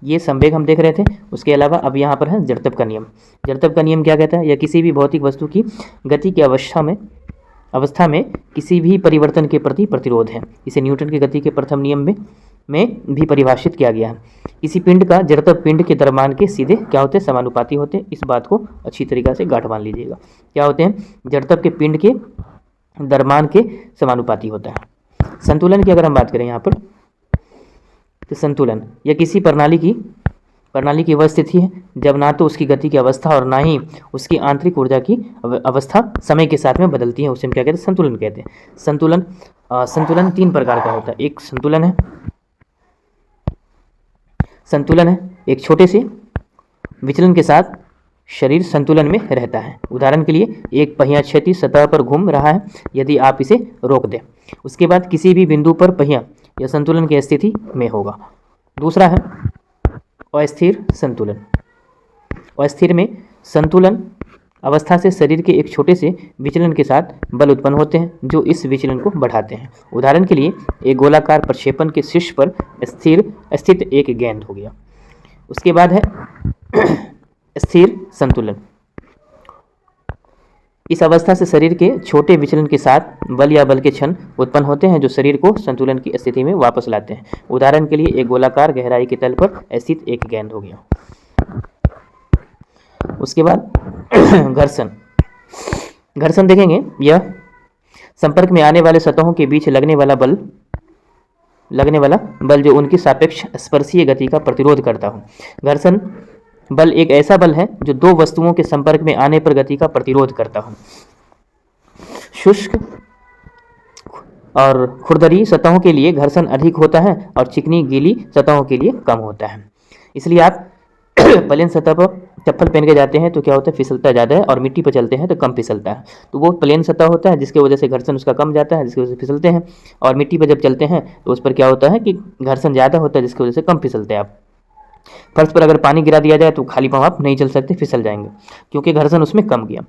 ये संवेग हम देख रहे थे। उसके अलावा अब यहाँ पर है जड़त्व का नियम। जड़त्व का नियम क्या कहता है? यह किसी भी भौतिक वस्तु की गति की अवस्था में किसी भी परिवर्तन के प्रति प्रतिरोध है। इसे न्यूटन की गति के प्रथम नियम में भी परिभाषित किया गया है। किसी पिंड का जड़त्व पिंड के द्रव्यमान के सीधे क्या होते हैं? समानुपाती होते हैं। इस बात को अच्छी तरीक़ा से गांठ बांध लीजिएगा। क्या होते हैं? जड़त्व के पिंड के द्रव्यमान के समानुपाती होता है। संतुलन की अगर हम बात करें यहाँ पर, तो संतुलन यह किसी प्रणाली की वह स्थिति है जब ना तो उसकी गति की अवस्था और ना ही उसकी आंतरिक ऊर्जा की अवस्था समय के साथ में बदलती है। उसे हम क्या कहते हैं? संतुलन कहते हैं। संतुलन तीन प्रकार का होता है। एक संतुलन है एक छोटे से विचलन के साथ शरीर संतुलन में रहता है। उदाहरण के लिए एक पहिया क्षैतिज सतह पर घूम रहा है यदि आप इसे रोक दें। उसके बाद किसी भी बिंदु पर पहिया या संतुलन की स्थिति में होगा। दूसरा है अस्थिर संतुलन। अस्थिर में संतुलन अवस्था से शरीर के एक छोटे से विचलन के साथ बल उत्पन्न होते हैं जो इस विचलन को बढ़ाते हैं। उदाहरण के लिए एक गोलाकार प्रक्षेपण के शीर्ष पर स्थित एक गेंद हो गया। उसके बाद है स्थिर संतुलन। इस अवस्था से शरीर के छोटे विचलन के साथ बल या बल के क्षण उत्पन्न होते हैं जो शरीर को संतुलन की स्थिति में वापस लाते हैं। उदाहरण के लिए एक गोलाकार गहराई के तल पर स्थित एक गेंद हो गया। उसके बाद घर्षण देखेंगे। यह संपर्क में आने वाले सतहों के बीच लगने वाला बल जो उनकी सापेक्ष स्पर्शीय गति का प्रतिरोध करता हो। घर्षण बल एक ऐसा बल है जो दो वस्तुओं के संपर्क में आने पर गति का प्रतिरोध करता हो। शुष्क और खुरदरी सतहों के लिए घर्षण अधिक होता है और चिकनी गीली सतहों के लिए कम होता है। इसलिए आप प्लेन सतह पर चप्पल पहन के जाते हैं तो क्या होता है? फिसलता ज़्यादा है, और मिट्टी पर चलते हैं तो कम फिसलता है। तो वो प्लेन सतह होता है जिसकी वजह से घर्षण उसका कम जाता है, जिसकी वजह से फिसलते हैं। और मिट्टी पर जब चलते हैं तो उस पर क्या होता है कि घर्षण ज़्यादा होता है जिसकी वजह से कम फिसलते हैं आप। फर्श पर अगर पानी गिरा दिया जाए तो खाली पाँव आप नहीं चल सकते, फिसल जाएंगे क्योंकि घर्षण उसमें कम गया।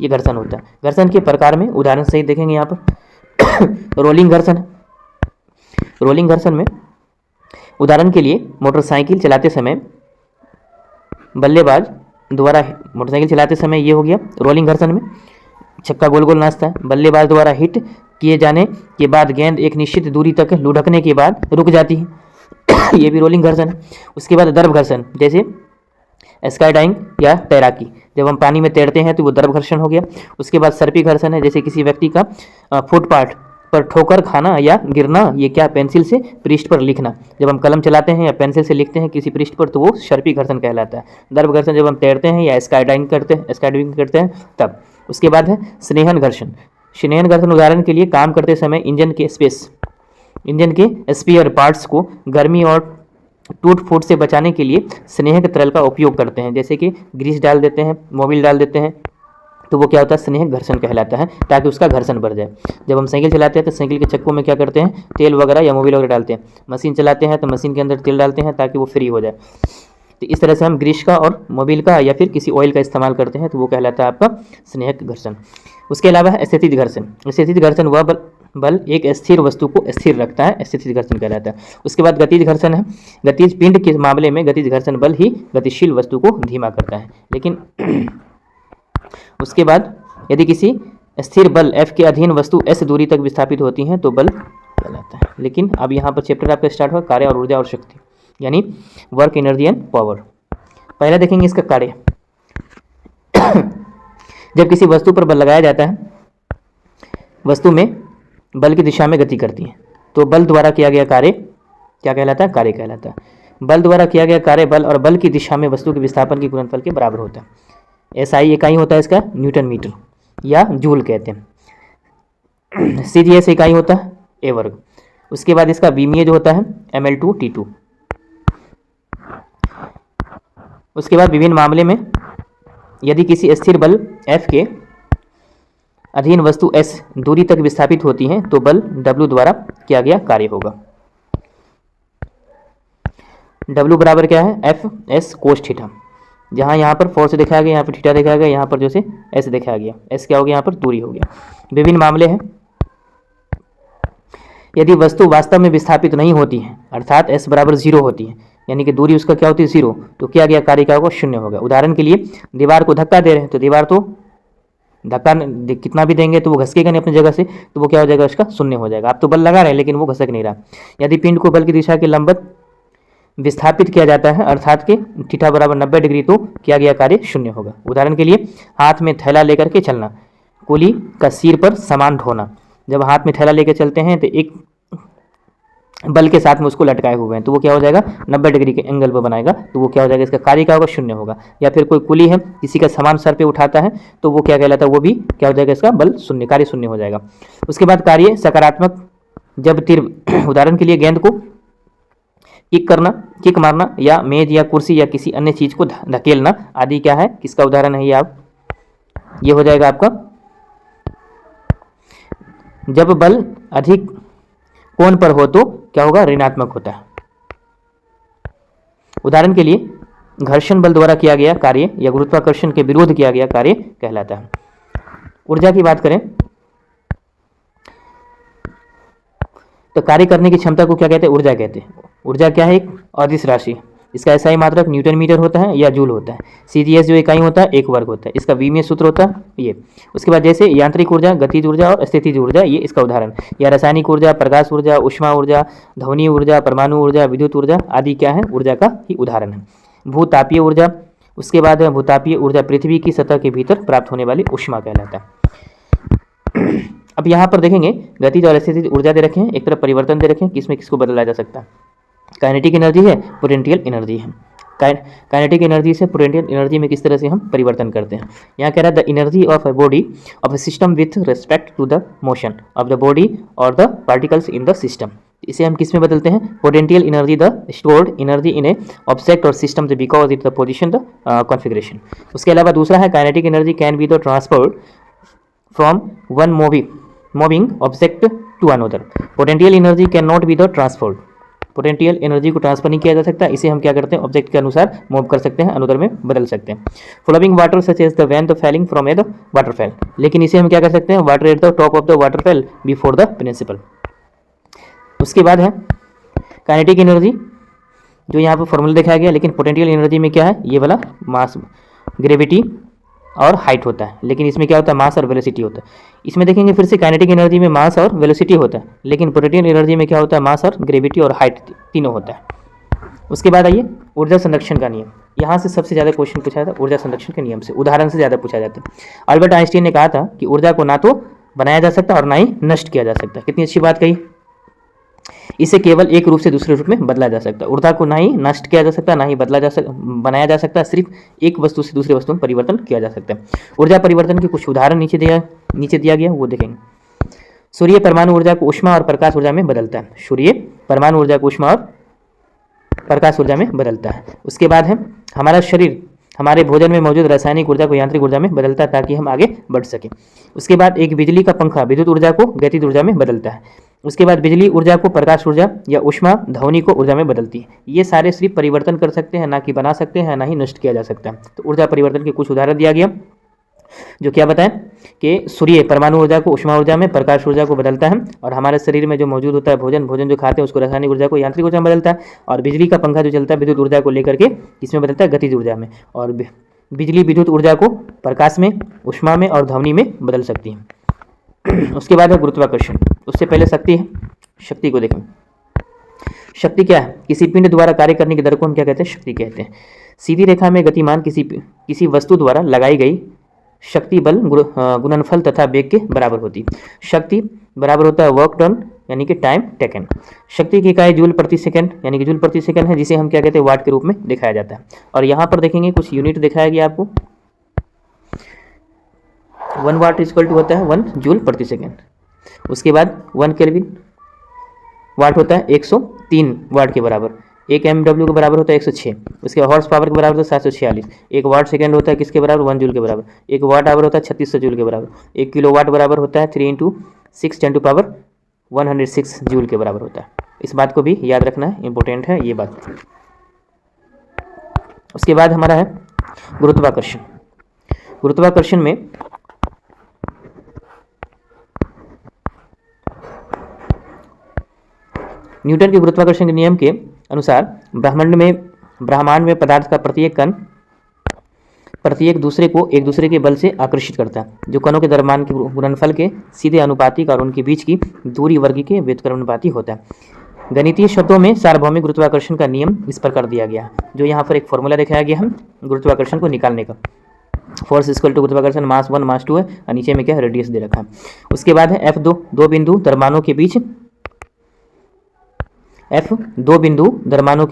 ये घर्षण होता है। घर्षण के प्रकार में उदाहरण सहित देखेंगे यहाँ पर रोलिंग घर्षण है। रोलिंग घर्षण में उदाहरण के लिए मोटरसाइकिल चलाते समय बल्लेबाज द्वारा मोटरसाइकिल चलाते समय ये हो गया रोलिंग घर्षण में चक्का गोल गोल नाचता है। बल्लेबाज द्वारा हिट किए जाने के बाद गेंद एक निश्चित दूरी तक लुढ़कने के बाद रुक जाती है। ये भी रोलिंग घर्षण है। उसके बाद द्रव घर्षण, जैसे स्काई डाइविंग या तैराकी, जब हम पानी में तैरते हैं तो वो द्रव घर्षण हो गया। उसके बाद सर्पी घर्षण है, जैसे किसी व्यक्ति का फुटपाथ पर ठोकर खाना या गिरना, ये क्या? पेंसिल से पृष्ठ पर लिखना। जब हम कलम चलाते हैं या पेंसिल से लिखते हैं किसी पृष्ठ पर तो वो सर्पी घर्षण कहलाता है। द्रव घर्षण जब हम तैरते हैं या स्काई डाइविंग करते हैं तब। उसके बाद है स्नेहन घर्षण। स्नेहन घर्षण उदाहरण के लिए काम करते समय इंजन के स्पेयर पार्ट्स को गर्मी और टूट फूट से बचाने के लिए स्नेहक तरल का उपयोग करते हैं, जैसे कि ग्रीस डाल देते हैं, मोबिल डाल देते हैं, तो वो क्या होता है, स्नेहक घर्षण कहलाता है, ताकि उसका घर्षण बढ़ जाए। जब हम साइकिल चलाते हैं तो साइकिल के चक्कों में क्या करते हैं, तेल वगैरह या मोबिल वगैरह डालते हैं। मशीन चलाते हैं तो मशीन के अंदर तेल डालते हैं ताकि वो फ्री हो जाए। तो इस तरह से हम ग्रीस का और मोबिल का या फिर किसी ऑयल का इस्तेमाल करते हैं, तो वो कहलाता है आपका स्नेहक घर्षण। उसके अलावा है स्थितिज घर्षण। स्थितिज घर्षण वह बल एक स्थिर वस्तु को स्थिर रखता है, स्थितिज घर्षण कहलाता है। उसके बाद गतिज घर्षण है। गतिज पिंड के मामले में गतिज घर्षण बल ही गतिशील वस्तु को धीमा करता है। लेकिन उसके बाद यदि किसी स्थिर बल F के अधीन वस्तु S दूरी तक विस्थापित होती हैं तो बल कहलाता है। लेकिन अब यहाँ पर चैप्टर आपका स्टार्ट हुआ कार्य और ऊर्जा और शक्ति, यानी वर्क, एनर्जी एंड पावर। पहले देखेंगे इसका कार्य। जब किसी वस्तु पर बल लगाया जाता है, वस्तु में बल की दिशा में गति करती है, तो बल द्वारा किया गया कार्य क्या कहलाता है, कार्य कहलाता है। बल द्वारा किया गया कार्य बल और बल की दिशा में वस्तु के विस्थापन के गुणनफल के बराबर होता है। SI इकाई होता है इसका न्यूटन मीटर या जूल कहते हैं। CGS इकाई होता है A वर्ग। उसके बाद इसका विमीय जो होता है mL2T2। उसके बाद विभिन्न मामले में यदि किसी स्थिर बल F के अधीन वस्तु S दूरी तक विस्थापित होती है तो बल W द्वारा किया गया कार्य होगा। W बराबर क्या है, F/S कोस थीटा। जहाँ यहाँ पर फोर्स दिखाया गया, यहाँ पर थीटा दिखाया गया, यहाँ पर जैसे S दिखाया गया। S क्या हो गया, यहाँ पर दूरी हो गया। विभिन्न मामले हैं यदि वस्तु वास्तव में विस्थापित नहीं होती है, अर्थात S बराबर 0 होती है, यानी कि दूरी उसका क्या होती है 0, तो किया गया कार्य क्या होगा, शून्य होगा। उदाहरण के लिए दीवार को धक्का दे रहे हैं तो दीवार तो धक्का कितना भी देंगे तो वो घसकेगा नहीं अपनी जगह से, तो वो क्या हो जाएगा, उसका शून्य हो जाएगा। आप तो बल लगा रहे हैं लेकिन वो घसक नहीं रहा। यदि पिंड को बल की दिशा के लंबवत विस्थापित किया जाता है, अर्थात के थीटा बराबर 90 डिग्री, तो किया गया कार्य शून्य होगा। उदाहरण के लिए हाथ में थैला लेकर के चलना, कुली का सिर पर सामान ढोना। जब हाथ में थैला लेकर चलते हैं तो एक बल के साथ में उसको लटकाए हुए हैं, तो वो क्या हो जाएगा, 90 डिग्री के एंगल पर बनाएगा, तो वो क्या हो जाएगा, इसका कार्य क्या होगा, शून्य होगा। या फिर कोई कुली है किसी का सामान सर पे उठाता है तो वो क्या कहलाता है, वो भी क्या हो जाएगा, इसका बल शून्य, कार्य शून्य हो जाएगा। उसके बाद कार्य सकारात्मक, जब तीर उदाहरण के लिए गेंद को किक मारना या मेज या कुर्सी या किसी अन्य चीज को धकेलना आदि क्या है, किसका उदाहरण है ये, आप ये हो जाएगा आपका जब बल अधिक कोण पर हो तो क्या होगा, ऋणात्मक होता है। उदाहरण के लिए घर्षण बल द्वारा किया गया कार्य या गुरुत्वाकर्षण के विरोध किया गया कार्य कहलाता है। ऊर्जा की बात करें तो कार्य करने की क्षमता को क्या कहते हैं, ऊर्जा कहते हैं। ऊर्जा क्या है, एक अदिश राशि। इसका SI मात्रक न्यूटन मीटर होता है या जूल होता है। CGS जो इकाई होता है एक वर्ग होता है। इसका विमीय सूत्र होता है ये। उसके बाद जैसे यांत्रिक ऊर्जा, गतिज ऊर्जा और स्थितिज ऊर्जा, ये इसका उदाहरण। या रासायनिक ऊर्जा, प्रकाश ऊर्जा, ऊष्मा ऊर्जा, ध्वनि ऊर्जा, परमाणु ऊर्जा, विद्युत ऊर्जा आदि क्या है, ऊर्जा का ही उदाहरण है। भूतापीय ऊर्जा, उसके बाद भूतापीय ऊर्जा पृथ्वी की सतह के भीतर प्राप्त होने वाली ऊष्मा कहलाता है। अब यहाँ पर देखेंगे गतिज और स्थितिज ऊर्जा दे रखे हैं, एक तरफ परिवर्तन दे रखे हैं, किसमें किसको बदला जा सकता है। काइनेटिक एनर्जी है, पोटेंशियल एनर्जी है। काइनेटिक एनर्जी से पोटेंशियल एनर्जी में किस तरह से हम परिवर्तन करते हैं। यहाँ कह रहा है the energy of a body of a system with respect to the motion of the body और the particles in the system. इसे हम किस में बदलते हैं, potential energy the stored energy in a object और system because it the position the configuration. उसके अलावा दूसरा है kinetic energy can be the transferred from one moving object to another. Potential energy can not be the transferred. Potential energy को ट्रांसफर नहीं किया जा सकता, इसे हम क्या करते हैं, ऑब्जेक्ट के अनुसार मूव कर सकते हैं, अनदर में बदल सकते हैं। Flowing water such as the one the falling from a the waterfall, लेकिन इसे हम क्या कर सकते हैं, water at the top of the waterfall before the principal. उसके बाद है काइनेटिक एनर्जी, जो यहाँ पर फॉर्मूला दिखाया गया, लेकिन पोटेंशियल एनर्जी में क्या है, ये वाला मास, ग्रेविटी और हाइट होता है, लेकिन इसमें क्या होता है, मास और वेलोसिटी होता है। इसमें देखेंगे फिर से काइनेटिक एनर्जी में मास और वेलोसिटी होता है, लेकिन पोटेंशियल एनर्जी में क्या होता है, मास और ग्रेविटी और हाइट तीनों होता है। उसके बाद आइए ऊर्जा संरक्षण का नियम। यहाँ से सबसे ज़्यादा क्वेश्चन पूछा था ऊर्जा संरक्षण के नियम से, उदाहरण से ज़्यादा पूछा जाता है। अल्बर्ट आइंस्टीन ने कहा था कि ऊर्जा को ना तो बनाया जा सकता और ना ही नष्ट किया जा सकता। कितनी अच्छी बात कही। इसे केवल एक रूप से दूसरे रूप में बदला जा सकता है। ऊर्जा को ना ही नष्ट किया जा सकता, ना ही बनाया जा सकता, सिर्फ एक वस्तु से दूसरे वस्तु में परिवर्तन किया जा सकता है। ऊर्जा परिवर्तन के कुछ उदाहरण नीचे दिया गया, वो देखेंगे। सूर्य परमाणु ऊर्जा को ऊष्मा और प्रकाश ऊर्जा में बदलता है। सूर्य परमाणु ऊर्जा को ऊष्मा और प्रकाश ऊर्जा में बदलता है। उसके बाद है हमारा शरीर हमारे भोजन में मौजूद रासायनिक ऊर्जा को यांत्रिक ऊर्जा में बदलता है ताकि हम आगे बढ़ सकें। उसके बाद एक बिजली का पंखा विद्युत ऊर्जा को गतिज ऊर्जा में बदलता है। उसके बाद बिजली ऊर्जा को प्रकाश ऊर्जा या ऊष्मा ध्वनि को ऊर्जा में बदलती है। ये सारे सिर्फ परिवर्तन कर सकते हैं, ना कि बना सकते हैं, ना ही नष्ट किया जा सकता है। तो ऊर्जा परिवर्तन के कुछ उदाहरण दिया गया, जो क्या बताएं कि सूर्य परमाणु ऊर्जा को ऊष्मा ऊर्जा में, प्रकाश ऊर्जा को बदलता है, और हमारे शरीर में जो मौजूद होता है भोजन जो खाते हैं उसको रासायनिक ऊर्जा को यांत्रिक ऊर्जा में बदलता है, और बिजली का पंखा जो चलता है विद्युत ऊर्जा को लेकर के किसमें बदलता है, गतिज ऊर्जा में, और बिजली विद्युत ऊर्जा को प्रकाश में, ऊष्मा में और ध्वनि में बदल सकती है। उसके बाद है गुरुत्वाकर्षण। उससे पहले शक्ति है, शक्ति को देखें। शक्ति क्या है? किसी पिंड द्वारा कार्य करने की दर को हम क्या कहते हैं, शक्ति कहते हैं। सीधी रेखा में गतिमान किसी वस्तु द्वारा लगाई गई शक्ति बल गुणनफल तथा वेग के बराबर होती है। शक्ति बराबर होता है वर्क डन यानी कि टाइम टेकन। शक्ति की इकाई जूल प्रति सेकंड यानी कि जूल प्रति सेकंड है, जिसे हम क्या कहते हैं, वाट के रूप में दिखाया जाता है। और यहाँ पर देखेंगे कुछ यूनिट दिखाया गया आपको। 1 वाट इक्वल टू होता है 1 जूल प्रति सेकंड। उसके बाद 1 केल्विन वाट होता है 103 वाट के बराबर। 1 MW के बराबर होता है 106। उसके बाद हॉर्स पावर के बराबर होता है 746। 1 वाट सेकंड होता है किसके बराबर, 1 जूल के बराबर। 1 वाट आवर होता है 3600 जूल के बराबर। 1 किलो वाट बराबर होता है 3 × 6 × 10⁻106 जूल के बराबर होता है। इस बात को भी याद रखना है, इंपॉर्टेंट है ये बात। उसके बाद हमारा है गुरुत्वाकर्षण। गुरुत्वाकर्षण में न्यूटन के गुरुत्वाकर्षण के नियम के अनुसार ब्रह्मांड में पदार्थ का प्रत्येक कण प्रत्येक दूसरे को एक दूसरे के बल से आकर्षित करता है, जो कणों के द्रव्यमान के गुणनफल के सीधे अनुपातिक और उनके बीच की दूरी वर्ग के व्युत्क्रमानुपाती होता है। गणितीय शब्दों में सार्वभौमिक गुरुत्वाकर्षण का नियम इस प्रकार दिया गया है, जो यहाँ पर एक फॉर्मूला दिखाया गया है गुरुत्वाकर्षण को निकालने का। फोर्स इक्वल टू गुरुत्वाकर्षण मास 1 मास 2 है, और नीचे में क्या है, रेडियस दे रखा है। उसके बाद है दो बिंदु द्रव्यमानों के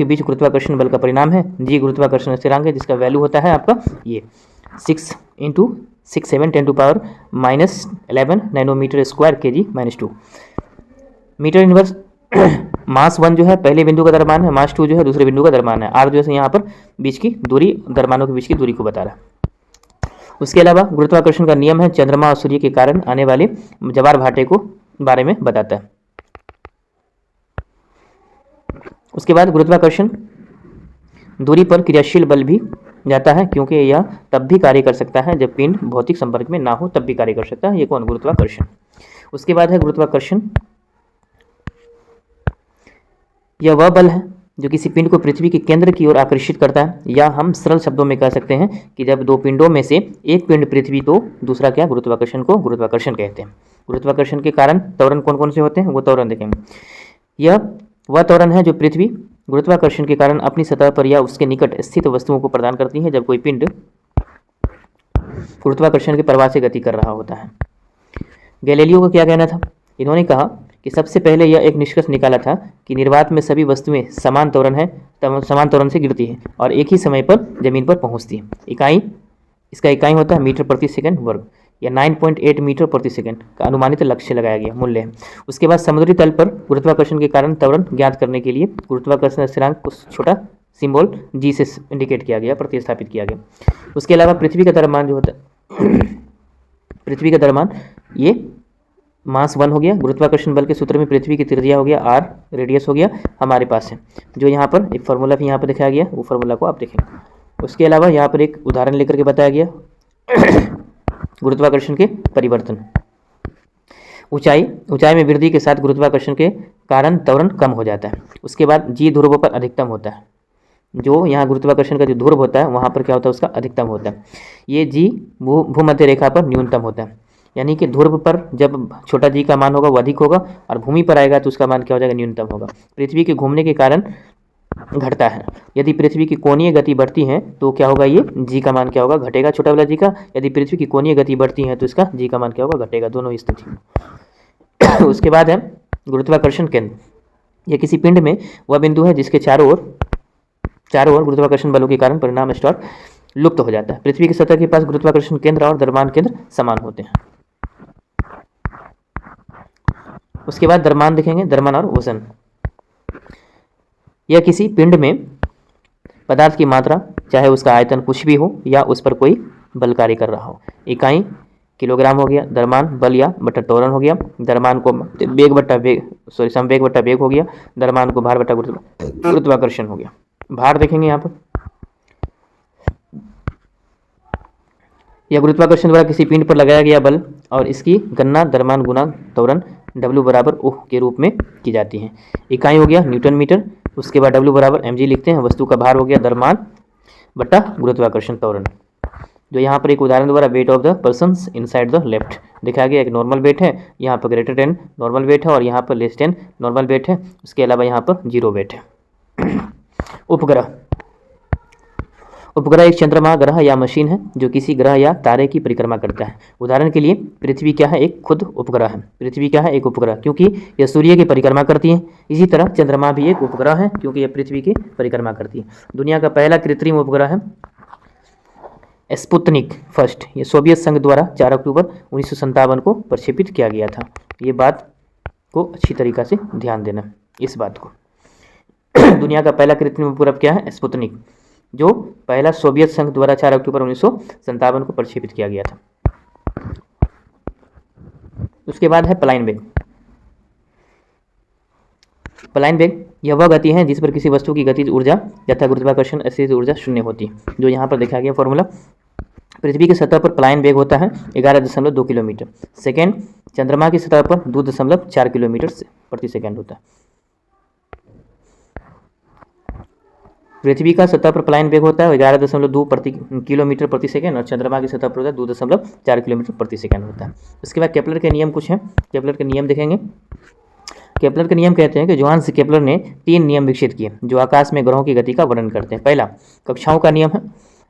बीच गुरुत्वाकर्षण बल का परिणाम है। जी गुरुत्वाकर्षण स्थिरांक है, जिसका वैल्यू होता है आपका ये 6 × 6 7 10⁻⁻11 nanometre square kg - 2 metre inverse. Mass 1 जो है पहले बिंदु का द्रव्यमान है, मास 2 जो है दूसरे बिंदु का द्रव्यमान है। आर जो है यहाँ पर बीच की दूरी, द्रव्यमानों के बीच की दूरी को बता रहा है। उसके अलावा गुरुत्वाकर्षण का नियम है चंद्रमा और सूर्य के कारण आने वाले ज्वार भाटे को बारे में बताता है। उसके बाद गुरुत्वाकर्षण दूरी पर क्रियाशील बल भी जाता है, क्योंकि यह तब भी कार्य कर सकता है जब पिंड भौतिक संपर्क में ना हो, तब भी कार्य कर सकता है। ये कौन, गुरुत्वाकर्षण। उसके बाद है गुरुत्वाकर्षण, यह वह बल है जो किसी पिंड को पृथ्वी के केंद्र की ओर आकर्षित करता है, या हम सरल शब्दों में कह सकते हैं कि जब दो पिंडों में से एक पिंड पृथ्वी तो दूसरा क्या, गुरुत्वाकर्षण को गुरुत्वाकर्षण कहते हैं। गुरुत्वाकर्षण के कारण त्वरण कौन कौन से होते हैं, वो त्वरण देखेंगे। यह वह त्वरण है जो पृथ्वी गुरुत्वाकर्षण के कारण अपनी सतह पर या उसके निकट स्थित वस्तुओं को प्रदान करती है जब कोई पिंड गुरुत्वाकर्षण के प्रवाह से गति कर रहा होता है। गैलीलियो का क्या कहना था? इन्होंने कहा कि सबसे पहले यह एक निष्कर्ष निकाला था कि निर्वात में सभी वस्तुएं समान त्वरण से गिरती है और एक ही समय पर जमीन पर पहुंचती है। इसका इकाई होता है मीटर प्रति सेकंड वर्ग, या 9.8 मीटर प्रति सेकंड का अनुमानित लक्ष्य लगाया गया मूल्य है। उसके बाद समुद्री तल पर गुरुत्वाकर्षण के कारण त्वरण ज्ञात करने के लिए गुरुत्वाकर्षण स्थिरांक को छोटा सिंबल जी से इंडिकेट किया गया, प्रतिस्थापित किया गया। उसके अलावा पृथ्वी का द्रव्यमान जो होता है पृथ्वी का द्रव्यमान ये मास 1 हो गया, गुरुत्वाकर्षण बल के सूत्र में पृथ्वी की त्रिज्या हो गया r, रेडियस हो गया हमारे पास है, जो यहाँ पर एक फार्मूला भी यहाँ पर दिखाया गया, वो फार्मूला को आप देखेंगे। उसके अलावा यहाँ पर एक उदाहरण लेकर के बताया गया गुरुत्वाकर्षण के परिवर्तन। ऊंचाई में वृद्धि के साथ गुरुत्वाकर्षण के कारण त्वरण कम हो जाता है। उसके बाद जी ध्रुव पर अधिकतम होता है, जो यहाँ गुरुत्वाकर्षण का जो ध्रुव होता है वहाँ पर क्या होता है, उसका अधिकतम होता है। ये जी भूमध्य रेखा पर न्यूनतम होता है, यानी कि ध्रुव पर जब छोटा जी का मान होगा वो अधिक होगा और भूमि पर आएगा तो उसका मान क्या हो जाएगा, न्यूनतम होगा। पृथ्वी के घूमने के कारण घटता है। यदि पृथ्वी की कोणीय गति बढ़ती है तो क्या होगा, ये जी का मान क्या होगा, घटेगा, छोटा वाला जी का। यदि पृथ्वी की कोणीय गति बढ़ती है तो इसका जी का मान क्या होगा, घटेगा, दोनों स्थिति। उसके बाद है गुरुत्वाकर्षण केंद्र। यह किसी पिंड में वह बिंदु है जिसके चारों ओर गुरुत्वाकर्षण बलों के कारण परिणाम स्टॉक लुप्त हो जाता है। पृथ्वी की सतह के पास गुरुत्वाकर्षण केंद्र और द्रव्यमान केंद्र समान होते हैं। उसके बाद द्रव्यमान देखेंगे, द्रव्यमान और वजन। यह किसी पिंड में पदार्थ की मात्रा चाहे उसका आयतन कुछ भी हो या उस पर कोई बल कार्य कर रहा हो। इकाई किलोग्राम हो गया, द्रव्यमान बल या बटा त्वरण हो गया, द्रव्यमान को वेग बटा वेग समवेग बटा वेग हो गया, द्रव्यमान को भार बटा गुरुत्वाकर्षण हो गया। भार देखेंगे यहाँ पर, यह गुरुत्वाकर्षण द्वारा किसी पिंड पर लगाया गया बल और इसकी गणना द्रव्यमान गुना त्वरण W बराबर O के रूप में की जाती है। इकाई हो गया न्यूटन मीटर, उसके बाद W बराबर mg लिखते हैं। वस्तु का भार हो गया द्रव्यमान बटा गुरुत्वाकर्षण त्वरण। जो यहाँ पर एक उदाहरण द्वारा weight of the persons inside the left दिखाया गया। एक नॉर्मल वेट है, यहाँ पर ग्रेटर देन नॉर्मल वेट है और यहाँ पर लेस देन नॉर्मल वेट है। उसके अलावा यहाँ पर जीरो वेट है। उपग्रह, उपग्रह एक चंद्रमा ग्रह या मशीन है जो किसी ग्रह या तारे की परिक्रमा करता है। उदाहरण के लिए पृथ्वी क्या है, एक खुद उपग्रह है। पृथ्वी क्या है, एक उपग्रह, क्योंकि यह सूर्य की परिक्रमा करती है। इसी तरह चंद्रमा भी एक उपग्रह है क्योंकि यह पृथ्वी की परिक्रमा करती है। दुनिया का पहला कृत्रिम उपग्रह है स्पुतनिक फर्स्ट, ये सोवियत संघ द्वारा 4 अक्टूबर 1957 को प्रक्षेपित किया गया था। ये बात को अच्छी तरीक़ा से ध्यान देना, इस बात को। दुनिया का पहला कृत्रिम उपग्रह क्या है, स्पुतनिक, जो पहला सोवियत संघ द्वारा 4 अक्टूबर 1957 को प्रक्षेपित किया गया था। उसके बाद है पलायन वेग। पलायन वेग यह वह गति है जिस पर किसी वस्तु की गतिज ऊर्जा यथा गुरुत्वाकर्षण अस्थिर ऊर्जा शून्य होती है। जो यहाँ पर देखा गया फॉर्मूला, पृथ्वी की सतह पर पलायन वेग होता है 11.2 किलोमीटर सेकेंड, चंद्रमा की सतह पर 2.4 किलोमीटर प्रति सेकेंड होता है। पृथ्वी का सतह पर पलायन वेग होता है 11.2 किलोमीटर प्रति सेकेंड और चंद्रमा की सतह पर होता है 2.4 किलोमीटर प्रति सेकेंड होता है। उसके बाद केपलर के नियम कुछ हैं, केपलर के नियम देखेंगे। केपलर के नियम कहते हैं कि जोहान्स केपलर ने 3 नियम विकसित किए जो आकाश में ग्रहों की गति का वर्णन करते हैं। पहला कक्षाओं का नियम है।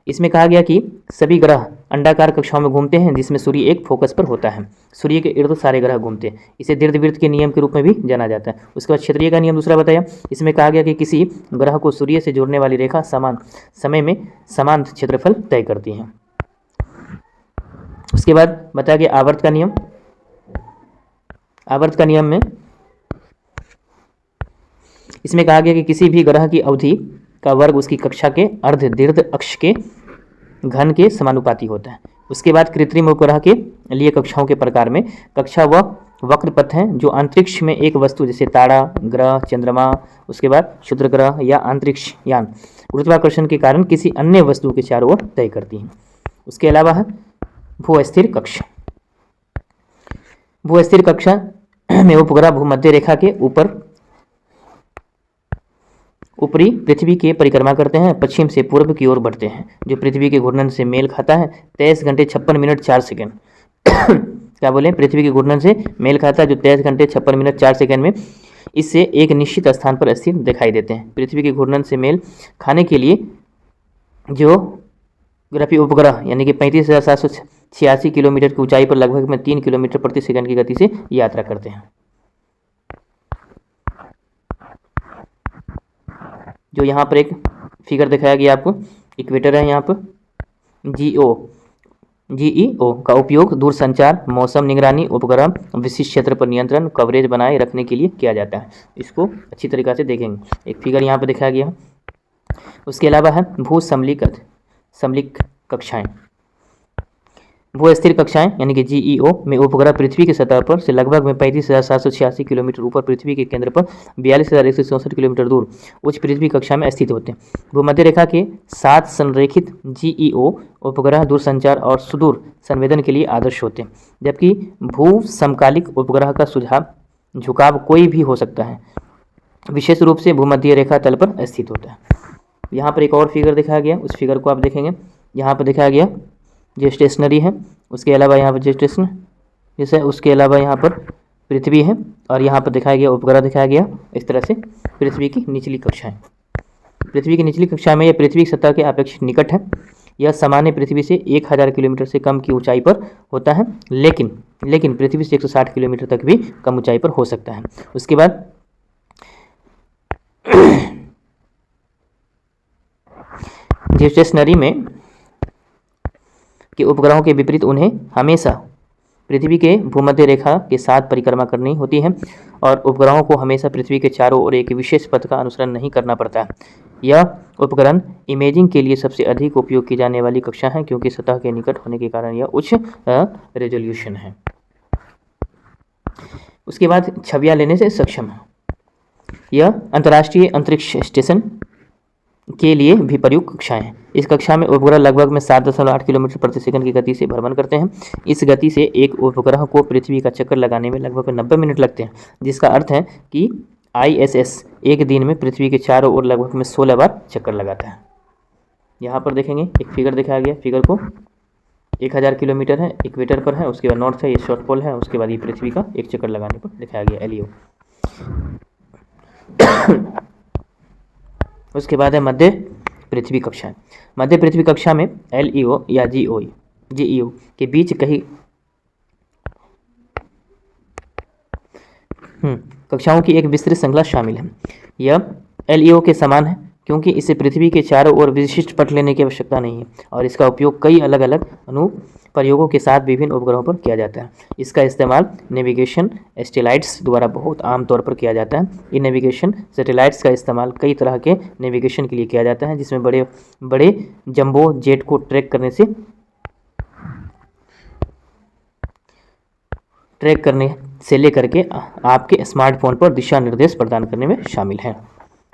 इसमें कहा गया कि सभी ग्रह अंडाकार कक्षाओं में घूमते हैं जिसमें सूर्य एक फोकस पर होता है। सूर्य के इर्द सारे ग्रह घूमते हैं। इसे दीर्घवृत्त के नियम के रूप में भी जाना जाता है। उसके बाद क्षेत्रीय का नियम दूसरा बताया। इसमें कहा गया कि किसी ग्रह को सूर्य से जोड़ने वाली रेखा समान समय में समान क्षेत्रफल तय करती है। उसके बाद बताया गया आवर्त का नियम। आवर्त का नियम में इसमें कहा गया कि किसी भी ग्रह की अवधि का वर्ग उसकी कक्षा के अर्ध दीर्घ अक्ष के घन के समानुपाती होता है। उसके बाद कृत्रिम उपग्रह के लिए कक्षाओं के प्रकार में कक्षा वह वक्र पथ हैं जो अंतरिक्ष में एक वस्तु जैसे तारा, ग्रह, चंद्रमा, उसके बाद क्षुद्र ग्रह या अंतरिक्ष यान गुरुत्वाकर्षण के कारण किसी अन्य वस्तु के चारों ओर तय करती हैं। उसके अलावा है भूस्थिर कक्ष। भूस्थिर कक्षा में उपग्रह भूमध्य रेखा के ऊपरी पृथ्वी के परिक्रमा करते हैं, पश्चिम से पूर्व की ओर बढ़ते हैं, जो पृथ्वी के घूर्णन से मेल खाता है। 23 घंटे 56 मिनट 4 सेकेंड क्या बोले, पृथ्वी के घूर्णन से मेल खाता है जो 23 घंटे 56 मिनट 4 सेकेंड में इससे एक निश्चित स्थान पर स्थिर दिखाई देते हैं। पृथ्वी के घूर्णन से मेल खाने के लिए जो ग्रफी उपग्रह यानी कि 35,786 किलोमीटर की ऊंचाई पर लगभग में 3 किलोमीटर प्रति सेकंड की गति से यात्रा करते हैं। जो यहाँ पर एक फिगर दिखाया गया आपको, इक्वेटर है यहाँ पर। जीईओ का उपयोग दूरसंचार, मौसम निगरानी, उपग्रह विशिष्ट क्षेत्र पर नियंत्रण कवरेज बनाए रखने के लिए किया जाता है। इसको अच्छी तरीक़ा से देखेंगे। एक फिगर यहाँ पर दिखाया गया है। उसके अलावा है समलिक कक्षाएं। भूस्थिर कक्षाएं यानी कि जीईओ में उपग्रह पृथ्वी की सतह पर से लगभग में 35,786 किलोमीटर ऊपर पृथ्वी के केंद्र पर 42,164 किलोमीटर दूर उच्च पृथ्वी कक्षा में स्थित होते हैं। भूमध्य रेखा के साथ संरेखित जीईओ उपग्रह दूरसंचार और सुदूर संवेदन के लिए आदर्श होते हैं, जबकि भू समकालिक उपग्रह का झुकाव कोई भी हो सकता है, विशेष रूप से भूमध्य रेखा तल पर स्थित होता है। यहाँ पर एक और फिगर दिखाया गया, उस फिगर को आप देखेंगे। यहाँ पर दिखाया गया जो स्टेशनरी है, उसके अलावा यहाँ पर जो स्टेशन जैसे उसके अलावा यहाँ पर पृथ्वी है और यहाँ पर दिखाया गया उपग्रह दिखाया गया। इस तरह से पृथ्वी की निचली कक्षाएं। पृथ्वी की निचली कक्षा में यह पृथ्वी की सतह के अपेक्षित निकट है। यह सामान्य पृथ्वी से 1000 किलोमीटर से कम की ऊंचाई पर होता है, लेकिन पृथ्वी से 160 किलोमीटर तक भी कम ऊंचाई पर हो सकता है। उसके बाद जियोस्टेशनरी में के उपग्रहों के विपरीत उन्हें हमेशा पृथ्वी के भूमध्य रेखा के साथ परिक्रमा करनी होती है और उपग्रहों को हमेशा पृथ्वी के चारों ओर एक विशेष पथ का अनुसरण नहीं करना पड़ता है। यह उपकरण इमेजिंग के लिए सबसे अधिक उपयोग की जाने वाली कक्षा है क्योंकि सतह के निकट होने के कारण यह उच्च रेजोल्यूशन है। उसके बाद छवियां लेने से सक्षम है। यह अंतर्राष्ट्रीय अंतरिक्ष स्टेशन के लिए भी प्रयुक्त कक्षाएं हैं। इस कक्षा में उपग्रह लगभग में 7.8 किलोमीटर प्रति सेकंड की गति से भ्रमण करते हैं। इस गति से एक उपग्रह को पृथ्वी का चक्कर लगाने में लगभग 90 मिनट लगते हैं, जिसका अर्थ है कि ISS एक दिन में पृथ्वी के चारों ओर लगभग में 16 बार चक्कर लगाता है। यहाँ पर देखेंगे एक फिगर दिखाया गया, फिगर को 1000 किलोमीटर है, इक्वेटर पर है, उसके बाद नॉर्थ है, ये साउथ पोल है, उसके बाद ये पृथ्वी का एक चक्कर लगाने पर दिखाया गया LEO। उसके बाद है मध्य पृथ्वी कक्षा। मध्य पृथ्वी कक्षा में LEO या GEO के बीच कई कक्षाओं की एक विस्तृत श्रृंखला शामिल है। यह LEO के समान है क्योंकि इसे पृथ्वी के चारों ओर विशिष्ट पथ लेने की आवश्यकता नहीं है और इसका उपयोग कई अलग अलग अनुप्रयोगों के साथ विभिन्न उपग्रहों पर किया जाता है। इसका इस्तेमाल नेविगेशन सैटेलाइट्स द्वारा बहुत आम तौर पर किया जाता है। इन नेविगेशन सैटेलाइट्स का इस्तेमाल कई तरह के नेविगेशन के लिए किया जाता है, जिसमें बड़े बड़े जंबो जेट को ट्रैक करने से लेकर के आपके स्मार्टफोन पर दिशा निर्देश प्रदान करने में शामिल है।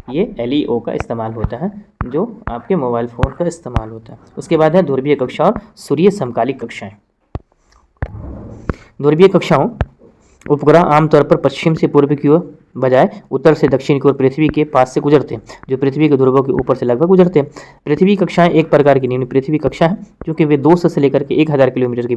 ये LEO का इस्तेमाल होता है जो आपके मोबाइल फ़ोन का इस्तेमाल होता है। उसके बाद है ध्रुवीय कक्षा और सूर्य समकालिक कक्षाएं। ध्रुवीय कक्षाओं उपग्रह आमतौर पर पश्चिम से पूर्व की ओर बजाय उत्तर से दक्षिण की ओर पृथ्वी के पास से गुजरते हैं, जो पृथ्वी के ध्रुवों के ऊपर से लगभग गुजरते हैं। पृथ्वी कक्षाएं एक प्रकार की निम्न पृथ्वी कक्षा है क्योंकि वे 200 से लेकर के 1000 किलोमीटर के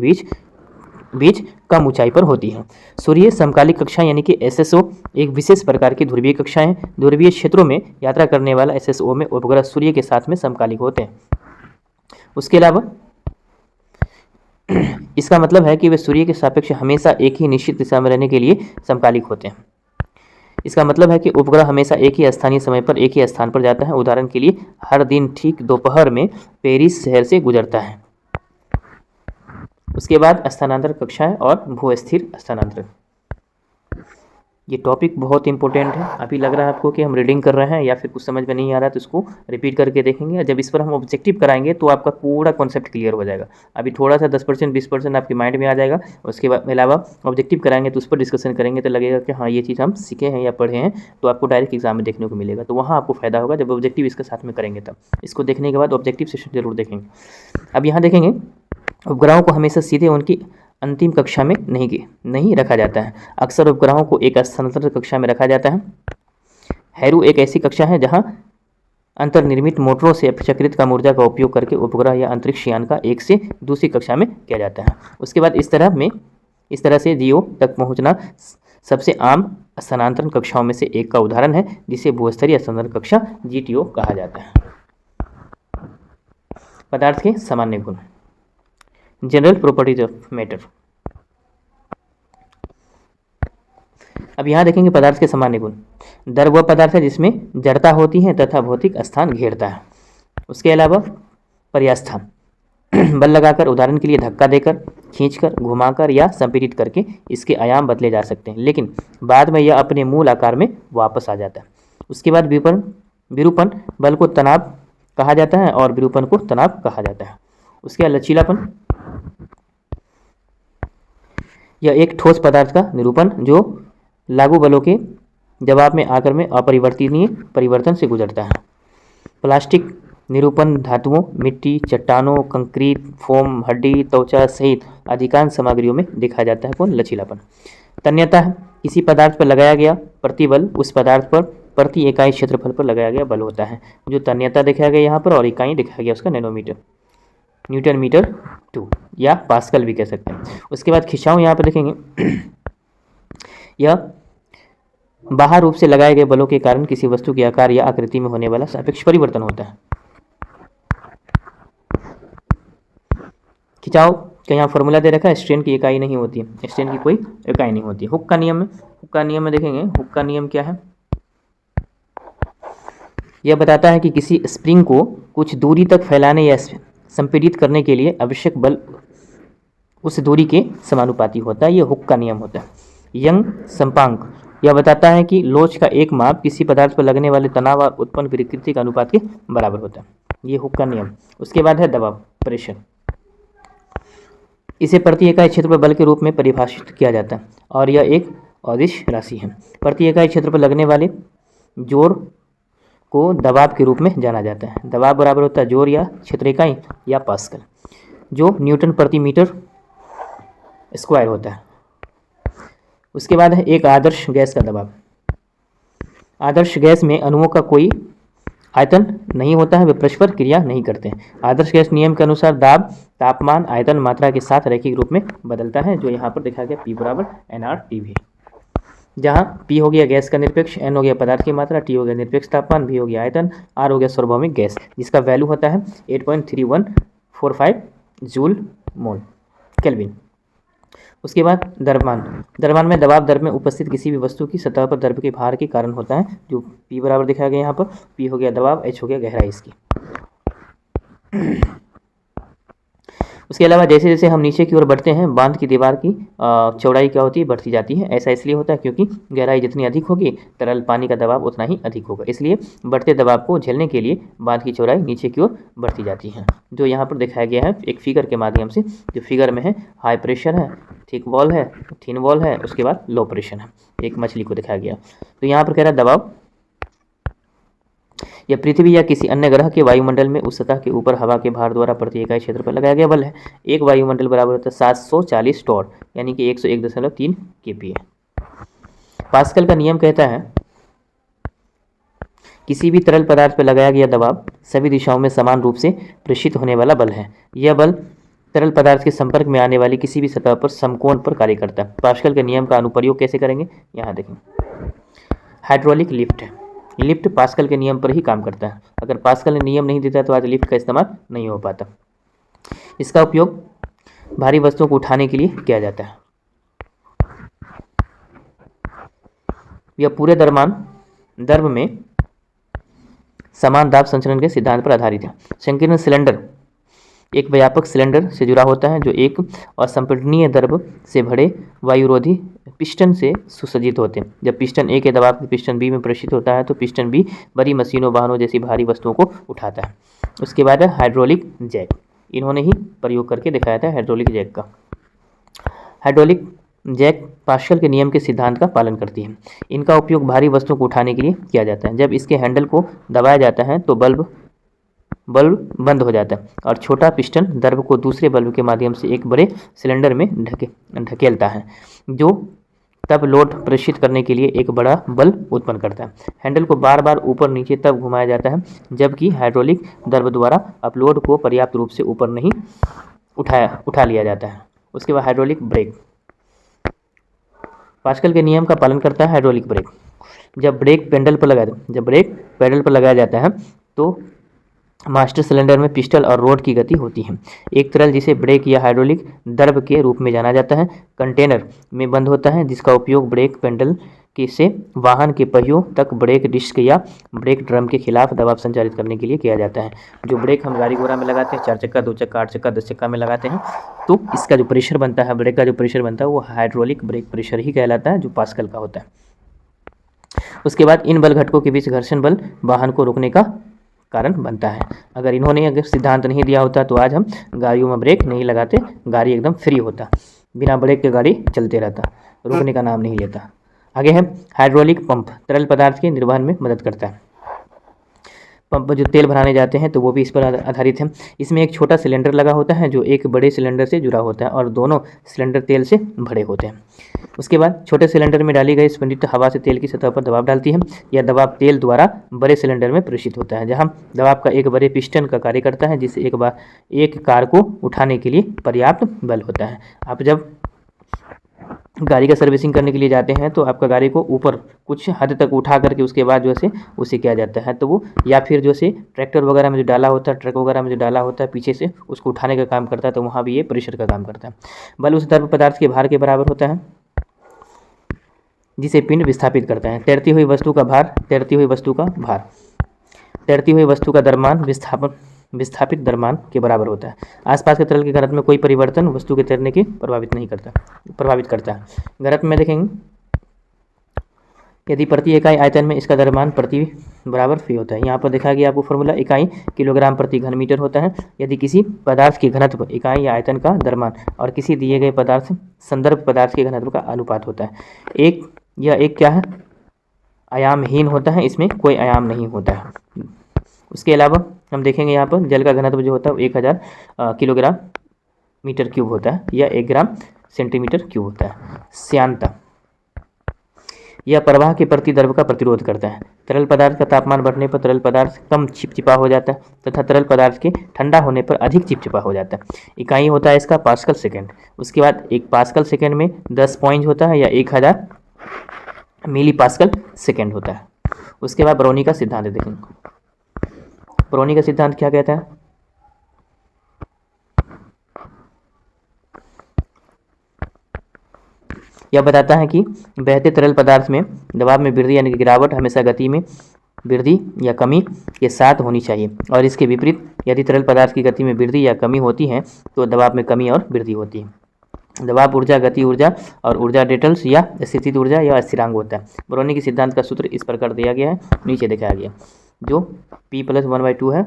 बीच कम ऊंचाई पर होती है। सूर्य समकालिक कक्षा यानी कि SSO एक विशेष प्रकार की ध्रुवीय कक्षाएं हैं। ध्रुवीय क्षेत्रों में यात्रा करने वाला SSO में उपग्रह सूर्य के साथ में समकालिक होते हैं। उसके अलावा इसका मतलब है कि वे सूर्य के सापेक्ष हमेशा एक ही निश्चित दिशा में रहने के लिए समकालिक होते हैं। इसका मतलब है कि उपग्रह हमेशा एक ही स्थानीय समय पर एक ही स्थान पर जाता है। उदाहरण के लिए हर दिन ठीक दोपहर में पेरिस शहर से गुजरता है। उसके बाद स्थानांतरण कक्षाएं और भूस्थिर स्थानांतरण। ये टॉपिक बहुत इंपॉर्टेंट है। अभी लग रहा है आपको कि हम रीडिंग कर रहे हैं या फिर कुछ समझ में नहीं आ रहा है तो इसको रिपीट करके देखेंगे। जब इस पर हम ऑब्जेक्टिव कराएंगे तो आपका पूरा कॉन्सेप्ट क्लियर हो जाएगा। अभी थोड़ा सा 10% 20% आपके माइंड में आ जाएगा। उसके बाद अलावा ऑब्जेक्टिव कराएंगे तो उस पर डिस्कशन करेंगे तो लगेगा कि हाँ ये चीज़ हम सीखे हैं या पढ़े हैं, तो आपको डायरेक्ट एग्जाम में देखने को मिलेगा। तो वहाँ आपको फायदा होगा जब ऑब्जेक्टिव इसके साथ में करेंगे। तब इसको देखने के बाद ऑब्जेक्टिव सेशन जरूर देखेंगे। अब यहाँ देखेंगे उपग्रहों को हमेशा सीधे उनकी अंतिम कक्षा में नहीं रखा जाता है। अक्सर उपग्रहों को एक स्थानांतरित कक्षा में रखा जाता है। हैरू एक ऐसी कक्षा है जहां अंतर्निर्मित मोटरों से अपचक्रित कम ऊर्जा का उपयोग करके उपग्रह या अंतरिक्ष यान का एक से दूसरी कक्षा में किया जाता है। उसके बाद इस तरह से GEO तक पहुंचना सबसे आम स्थानांतरण कक्षाओं में से एक का उदाहरण है, जिसे भूस्तरीय स्थानांतरण कक्षा GTO कहा जाता है। पदार्थ के सामान्य गुण, जनरल प्रॉपर्टीज ऑफ मैटर। अब यहाँ देखेंगे पदार्थ के सामान्य गुण। द्रव वह पदार्थ है जिसमें जड़ता होती है तथा भौतिक स्थान घेरता है। उसके अलावा पर्यास्थान, बल लगाकर, उदाहरण के लिए धक्का देकर, खींचकर, घुमाकर या संपीड़ित करके इसके आयाम बदले जा सकते हैं, लेकिन बाद में यह अपने मूल आकार में वापस आ जाता है। उसके बाद विरूपण, बल को तनाव कहा जाता है और विरूपण को तनाव कहा जाता है। उसके बाद लचीलापन, यह एक ठोस पदार्थ का निरूपण जो लागू बलों के जवाब में आकर में अपरिवर्तनीय परिवर्तन से गुजरता है। प्लास्टिक निरूपण धातुओं, मिट्टी, चट्टानों, कंक्रीट, फोम, हड्डी, त्वचा सहित अधिकांश सामग्रियों में देखा जाता है। कौन? लचीलापन। तन्यता है किसी पदार्थ पर लगाया गया प्रतिबल उस पदार्थ पर प्रति इकाई क्षेत्रफल पर लगाया गया बल होता है, जो तन्यता दिखाया गया यहाँ पर, और इकाई दिखाया गया उसका नैनोमीटर, न्यूटन मीटर 2 या पास्कल भी कह सकते हैं। उसके बाद खिंचाव यहाँ पर देखेंगे, यह बाहर रूप से लगाए गए बलों के कारण किसी वस्तु के आकार या आकृति में होने वाला सापेक्ष परिवर्तन होता है। खिंचाव का यहाँ फॉर्मूला दे रखा है, स्ट्रेन की इकाई नहीं होती है, स्ट्रेन की कोई इकाई नहीं होती है। हुक का नियम में देखेंगे, हुक का नियम क्या है? यह बताता है कि किसी स्प्रिंग को कुछ दूरी तक फैलाने या संपीड़ित करने के लिए आवश्यक बल उस दूरी के समानुपाती होता है। ये हुक का नियम होता है। यंग संपांक यह बताता है कि लोच का एक माप किसी पदार्थ पर लगने वाले तनाव और उत्पन्न विकृति के अनुपात के बराबर होता है। ये हुक का नियम। उसके बाद है दबाव, प्रेशर। इसे प्रति इकाई क्षेत्र पर बल के रूप में परिभाषित किया जाता है और यह एक अदिश राशि है। प्रति इकाई क्षेत्र पर लगने वाले जोर को दबाव के रूप में जाना जाता है। दबाव बराबर होता है जोर या क्षेत्र इकाई या पास्कल, जो न्यूटन प्रति मीटर स्क्वायर होता है। उसके बाद है एक आदर्श गैस का दबाव। आदर्श गैस में अणुओं का कोई आयतन नहीं होता है, वे परस्पर क्रिया नहीं करते हैं। आदर्श गैस नियम के अनुसार दाब, तापमान, आयतन, मात्रा के साथ रैखिक रूप में बदलता है, जो यहाँ पर देखा गया P बराबर nRT, जहाँ P हो गया गैस का निरपेक्ष, N हो गया पदार्थ की मात्रा, T हो गया निरपेक्ष तापमान, V हो गया आयतन, R हो गया सार्वभौमिक गैस, जिसका वैल्यू होता है 8.3145 जूल मोल केल्विन। उसके बाद द्रव्यमान। द्रव्यमान में दबाव द्रव्य में उपस्थित किसी भी वस्तु की सतह पर द्रव्य के भार के कारण होता है, जो P बराबर दिखाया गया यहाँ पर। P हो गया दबाव, H हो गया गहराई इसकी। उसके अलावा जैसे जैसे हम नीचे की ओर बढ़ते हैं, बांध की दीवार की चौड़ाई क्या होती है, बढ़ती जाती है। ऐसा इसलिए होता है क्योंकि गहराई जितनी अधिक होगी, तरल पानी का दबाव उतना ही अधिक होगा। इसलिए बढ़ते दबाव को झेलने के लिए बांध की चौड़ाई नीचे की ओर बढ़ती जाती है, जो यहाँ पर दिखाया गया है एक फिगर के माध्यम से। जो फिगर में है हाई प्रेशर है, थिक वॉल है, थिन वॉल है, उसके बाद लो प्रेशर है, एक मछली को दिखाया गया। तो यहाँ पर कह रहा है दबाव यह पृथ्वी या किसी अन्य ग्रह के वायुमंडल में उस सतह के ऊपर हवा के भार द्वारा प्रति इकाई क्षेत्र पर लगाया गया बल है। एक वायुमंडल बराबर होता है 740 टॉर, यानी कि 101.3 kPa। पास्कल का नियम कहता है किसी भी तरल पदार्थ पर लगाया गया दबाव सभी दिशाओं में समान रूप से प्रेषित होने वाला बल है। यह बल तरल पदार्थ के संपर्क में आने वाली किसी भी सतह पर समकोण पर कार्य करता है। पास्कल के नियम का अनुप्रयोग कैसे करेंगे, यहाँ देखें। हाइड्रोलिक लिफ्ट है, लिफ्ट पास्कल के नियम पर ही काम करता है। अगर पास्कल ने नियम नहीं देता तो आज लिफ्ट का इस्तेमाल नहीं हो पाता। इसका उपयोग भारी वस्तुओं को उठाने के लिए किया जाता है। यह पूरे द्रव्य में समान दाब संचरण के सिद्धांत पर आधारित है। संकीर्ण सिलेंडर एक व्यापक सिलेंडर से जुड़ा होता है जो एक असंपीडनीय द्रव्य से भरे वायुरोधी पिस्टन से सुसज्जित होते हैं। जब पिस्टन ए के दबाव से पिस्टन बी में प्रेषित होता है तो पिस्टन बी बड़ी मशीनों, वाहनों जैसी भारी वस्तुओं को उठाता है। उसके बाद है हाइड्रोलिक जैक। इन्होंने ही प्रयोग करके दिखाया था हाइड्रोलिक जैक का। हाइड्रोलिक जैक पास्कल के नियम के सिद्धांत का पालन करती है। इनका उपयोग भारी वस्तुओं को उठाने के लिए किया जाता है। जब इसके हैंडल को दबाया जाता है तो बल्ब बंद हो जाता है और छोटा पिस्टन द्रव्य को दूसरे बल्ब के माध्यम से एक बड़े सिलेंडर में ढकेलता है, जो तब लोड प्रेषित करने के लिए एक बड़ा बल उत्पन्न करता है। हैंडल को बार बार ऊपर नीचे तब घुमाया जाता है जबकि हाइड्रोलिक द्रव्य द्वारा अपलोड को पर्याप्त रूप से ऊपर नहीं उठा लिया जाता है। उसके बाद हाइड्रोलिक ब्रेक पास्कल के नियम का पालन करता है। हाइड्रोलिक ब्रेक जब ब्रेक पेडल पर लगाया जाता है तो मास्टर सिलेंडर में पिस्टन और रोड की गति होती है। एक तरल जिसे ब्रेक या हाइड्रोलिक द्रव्य के रूप में जाना जाता है कंटेनर में बंद होता है, जिसका उपयोग ब्रेक पेडल से वाहन के पहियों तक ब्रेक डिस्क या ब्रेक ड्रम के खिलाफ दबाव संचारित करने के लिए किया जाता है। जो ब्रेक हम गाड़ी घोड़ा में लगाते हैं, 4 चक्का, 2 चक्का, 8 चक्का, 10 चक्का में लगाते हैं, तो इसका जो प्रेशर बनता है, ब्रेक का जो प्रेशर बनता है वो हाइड्रोलिक ब्रेक प्रेशर ही कहलाता है, जो पास्कल का होता है। उसके बाद इन बल घटकों के बीच घर्षण बल वाहन को रोकने का कारण बनता है। अगर सिद्धांत नहीं दिया होता तो आज हम गाड़ियों में ब्रेक नहीं लगाते, गाड़ी एकदम फ्री होता, बिना ब्रेक के गाड़ी चलते रहता, रुकने का नाम नहीं लेता। आगे है हाइड्रोलिक पंप, तरल पदार्थ के निर्वहन में मदद करता है। पंप जो तेल भराने जाते हैं तो वो भी इस पर आधारित है। इसमें एक छोटा सिलेंडर लगा होता है जो एक बड़े सिलेंडर से जुड़ा होता है और दोनों सिलेंडर तेल से भरे होते हैं। उसके बाद छोटे सिलेंडर में डाली गई स्पंदित हवा से तेल की सतह पर दबाव डालती है। यह दबाव तेल द्वारा बड़े सिलेंडर में प्रेषित होता है, जहां दबाव का एक बड़े पिस्टन का कार्य करता है, जिससे एक कार को उठाने के लिए पर्याप्त बल होता है। आप जब गाड़ी का सर्विसिंग करने के लिए जाते हैं तो आपका गाड़ी को ऊपर कुछ हद तक उठा करके उसके बाद जो है उसे किया जाता है, तो वो या फिर जो है ट्रैक्टर वगैरह में जो डाला होता है, ट्रक वगैरह में जो डाला होता है, पीछे से उसको उठाने का काम करता है, तो वहाँ भी ये प्रेशर का काम करता है। बल उस द्रव्य पदार्थ के भार के बराबर होता है जिसे पिंड विस्थापित करता है। तैरती हुई वस्तु का भार, तैरती हुई वस्तु का द्रव्यमान, विस्थापन विस्थापित द्रव्यमान के बराबर होता है। आसपास के तरल के घनत्व में कोई परिवर्तन वस्तु के तैरने के प्रभावित करता है। घनत्व में देखेंगे, यदि प्रति इकाई आयतन में इसका द्रव्यमान प्रति बराबर फी होता है। यहाँ पर देखा गया आपको फॉर्मूला, इकाई किलोग्राम प्रति घन मीटर होता है। यदि किसी पदार्थ की घनत्व इकाई या आयतन का द्रव्यमान और किसी दिए गए पदार्थ संदर्भ पदार्थ के घनत्व का अनुपात होता है। एक क्या है, आयामहीन होता है, इसमें कोई आयाम नहीं होता है। उसके अलावा हम देखेंगे यहाँ पर जल का घनत्व जो होता है 1000 किलोग्राम मीटर क्यूब होता है या 1 ग्राम सेंटीमीटर क्यूब होता है। श्यानता, यह प्रवाह के प्रति द्रव का प्रतिरोध करता है। तरल पदार्थ का तापमान बढ़ने पर तरल पदार्थ कम चिपचिपा हो जाता है तथा तरल पदार्थ के ठंडा होने पर अधिक चिपचिपा हो जाता है। इकाई होता है इसका पास्कल सेकेंड। उसके बाद एक पास्कल सेकेंड में 10 पॉइंट होता है या 1000 मिली पास्कल सेकेंड होता है। उसके बाद ब्रोनी का सिद्धांत देखेंगे। ब्रोनी का सिद्धांत क्या कहता है, यह बताता है कि बहते तरल पदार्थ में दबाव में वृद्धि यानी कि गिरावट हमेशा गति में वृद्धि या कमी के साथ होनी चाहिए, और इसके विपरीत यदि तरल पदार्थ की गति में वृद्धि या कमी होती है तो दबाव में कमी और वृद्धि होती है। दबाव ऊर्जा, गति ऊर्जा और ऊर्जा डेल्टा या स्थितिज ऊर्जा या स्थिरांक होता है। ब्रोनी के सिद्धांत का सूत्र इस प्रकार दिया गया है, नीचे दिखाया गया, जो P+1/2 है।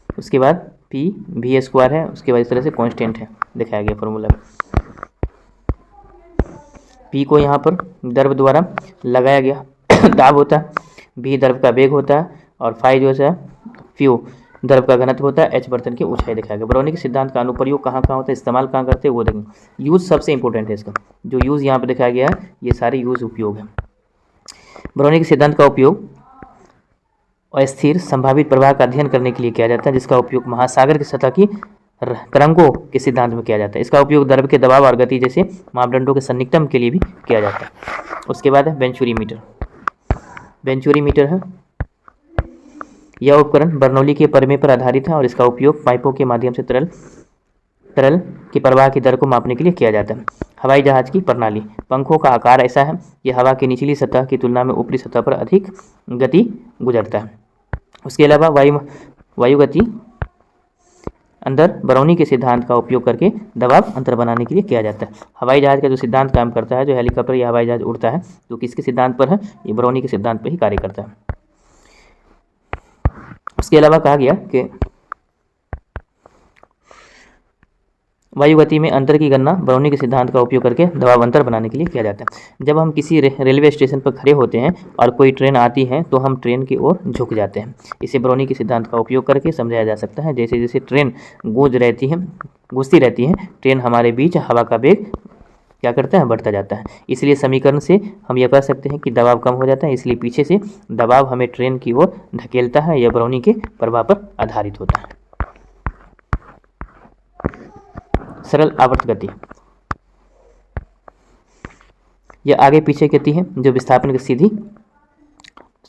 उसके बाद P V² है, उसके बाद इस तरह से कांस्टेंट है, दिखाया गया फॉर्मूला। P को यहाँ पर द्रव द्वारा लगाया गया दाब होता है, V द्रव का वेग होता है और फाई जो है फ्यू द्रव का घनत्व होता है, H बर्तन की ऊंचाई दिखाया गया। ब्रोनी के सिद्धांत का अनुप्रयोग कहाँ होता है, इस्तेमाल कहाँ करते हैं वो देखेंगे। यूज़ सबसे इंपॉर्टेंट है इसका, जो यूज़ यहाँ पर दिखाया गया है ये सारे यूज़ उपयोग है। ब्रोनी के सिद्धांत का उपयोग अस्थिर संभावित प्रवाह का अध्ययन करने के लिए किया जाता है, जिसका उपयोग महासागर की सतह की तरंगों के सिद्धांत में किया जाता है। इसका उपयोग द्रव के दबाव और गति जैसे मापदंडों के सन्निकटन के लिए भी किया जाता है। उसके बाद है वेंचुरीमीटर। वेंचुरीमीटर है, यह उपकरण बर्नौली के प्रमेय पर आधारित है और इसका उपयोग पाइपों के माध्यम से तरल के प्रवाह की दर को मापने के लिए किया जाता है। हवाई जहाज की प्रणाली, पंखों का आकार ऐसा है, यह हवा की निचली सतह की तुलना में ऊपरी सतह पर अधिक गति गुजरता है। उसके अलावा वायु गति अंदर ब्रोनी के सिद्धांत का उपयोग करके दबाव अंतर बनाने के लिए किया जाता है। हवाई जहाज का जो सिद्धांत काम करता है, जो हेलीकॉप्टर या हवाई जहाज उड़ता है, तो किसके सिद्धांत पर है, ये ब्रोनी के सिद्धांत पर ही कार्य करता है। उसके अलावा कहा गया कि वायु गति में अंतर की गणना ब्रोनी के सिद्धांत का उपयोग करके दबाव अंतर बनाने के लिए किया जाता है। जब हम किसी रेलवे स्टेशन पर खड़े होते हैं और कोई ट्रेन आती है तो हम ट्रेन की ओर झुक जाते हैं। इसे ब्रोनी के सिद्धांत का उपयोग करके समझाया जा सकता है। जैसे जैसे ट्रेन गूंजती रहती है, ट्रेन हमारे बीच हवा का वेग क्या करता है, बढ़ता जाता है। इसलिए समीकरण से हम यह कह सकते हैं कि दबाव कम हो जाता है, इसलिए पीछे से दबाव हमें ट्रेन की ओर धकेलता है। यह ब्रोनी के प्रभाव पर आधारित होता है। सरल आवर्त गति, यह आगे पीछे गति है जो विस्थापन की सीधी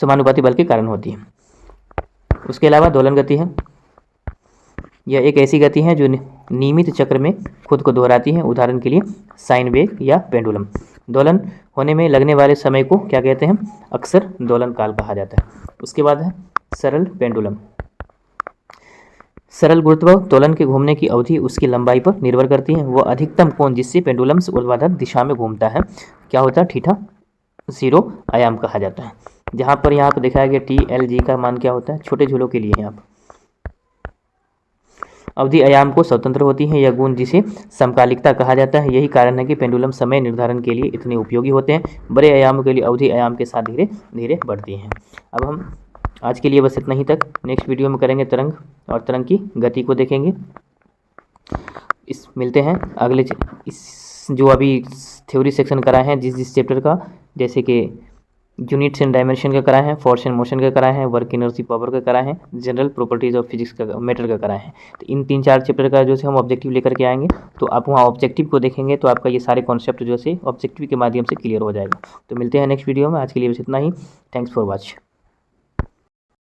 समानुपाती बल के कारण होती है। उसके अलावा दोलन गति है, यह एक ऐसी गति है जो नियमित चक्र में खुद को दोहराती है। उदाहरण के लिए साइन वेव या पेंडुलम। दोलन होने में लगने वाले समय को क्या कहते हैं, अक्सर दोलन काल कहा जाता है। उसके बाद है सरल पेंडुलम। सरल गुरुत्व दोलन के घूमने की अवधि उसकी लंबाई पर निर्भर करती है। वह अधिकतम कोण जिससे पेंडुलम ऊर्ध्वाधर दिशा में घूमता है क्या होता है, थीटा 0 आयाम कहा जाता है। जहाँ पर यहाँ पर दिखाया गया TLG का मान क्या होता है, छोटे झूलों के लिए यहाँ पर अवधि आयाम को स्वतंत्र होती है। यह गुण जिसे समकालिकता कहा जाता है। यही कारण है कि पेंडुलम समय निर्धारण के लिए इतने उपयोगी होते हैं। बड़े आयामों के लिए अवधि आयाम के साथ धीरे धीरे बढ़ती हैं। अब हम आज के लिए बस इतना ही तक। नेक्स्ट वीडियो में करेंगे तरंग और तरंग की गति को देखेंगे। मिलते हैं अगले इस जो अभी थ्योरी सेक्शन कराए हैं जिस चैप्टर का, जैसे कि यूनिट्स एंड डायमेंशन का कराए हैं, फोर्स एंड मोशन का कराए हैं, वर्क एनर्जी पावर का कराए हैं, जनरल प्रॉपर्टीज ऑफ फिजिक्स का मैटर का कराए हैं। तो इन 3-4 चैप्टर का जो है हम ऑब्जेक्टिव लेकर के आएंगे। तो आप वहाँ ऑब्जेक्टिव को देखेंगे तो आपका ये सारे कॉन्सेप्ट जो है ऑब्जेक्टिव के माध्यम से क्लियर हो जाएगा। तो मिलते हैं नेक्स्ट वीडियो में। आज के लिए बस इतना ही। Thanks for watch.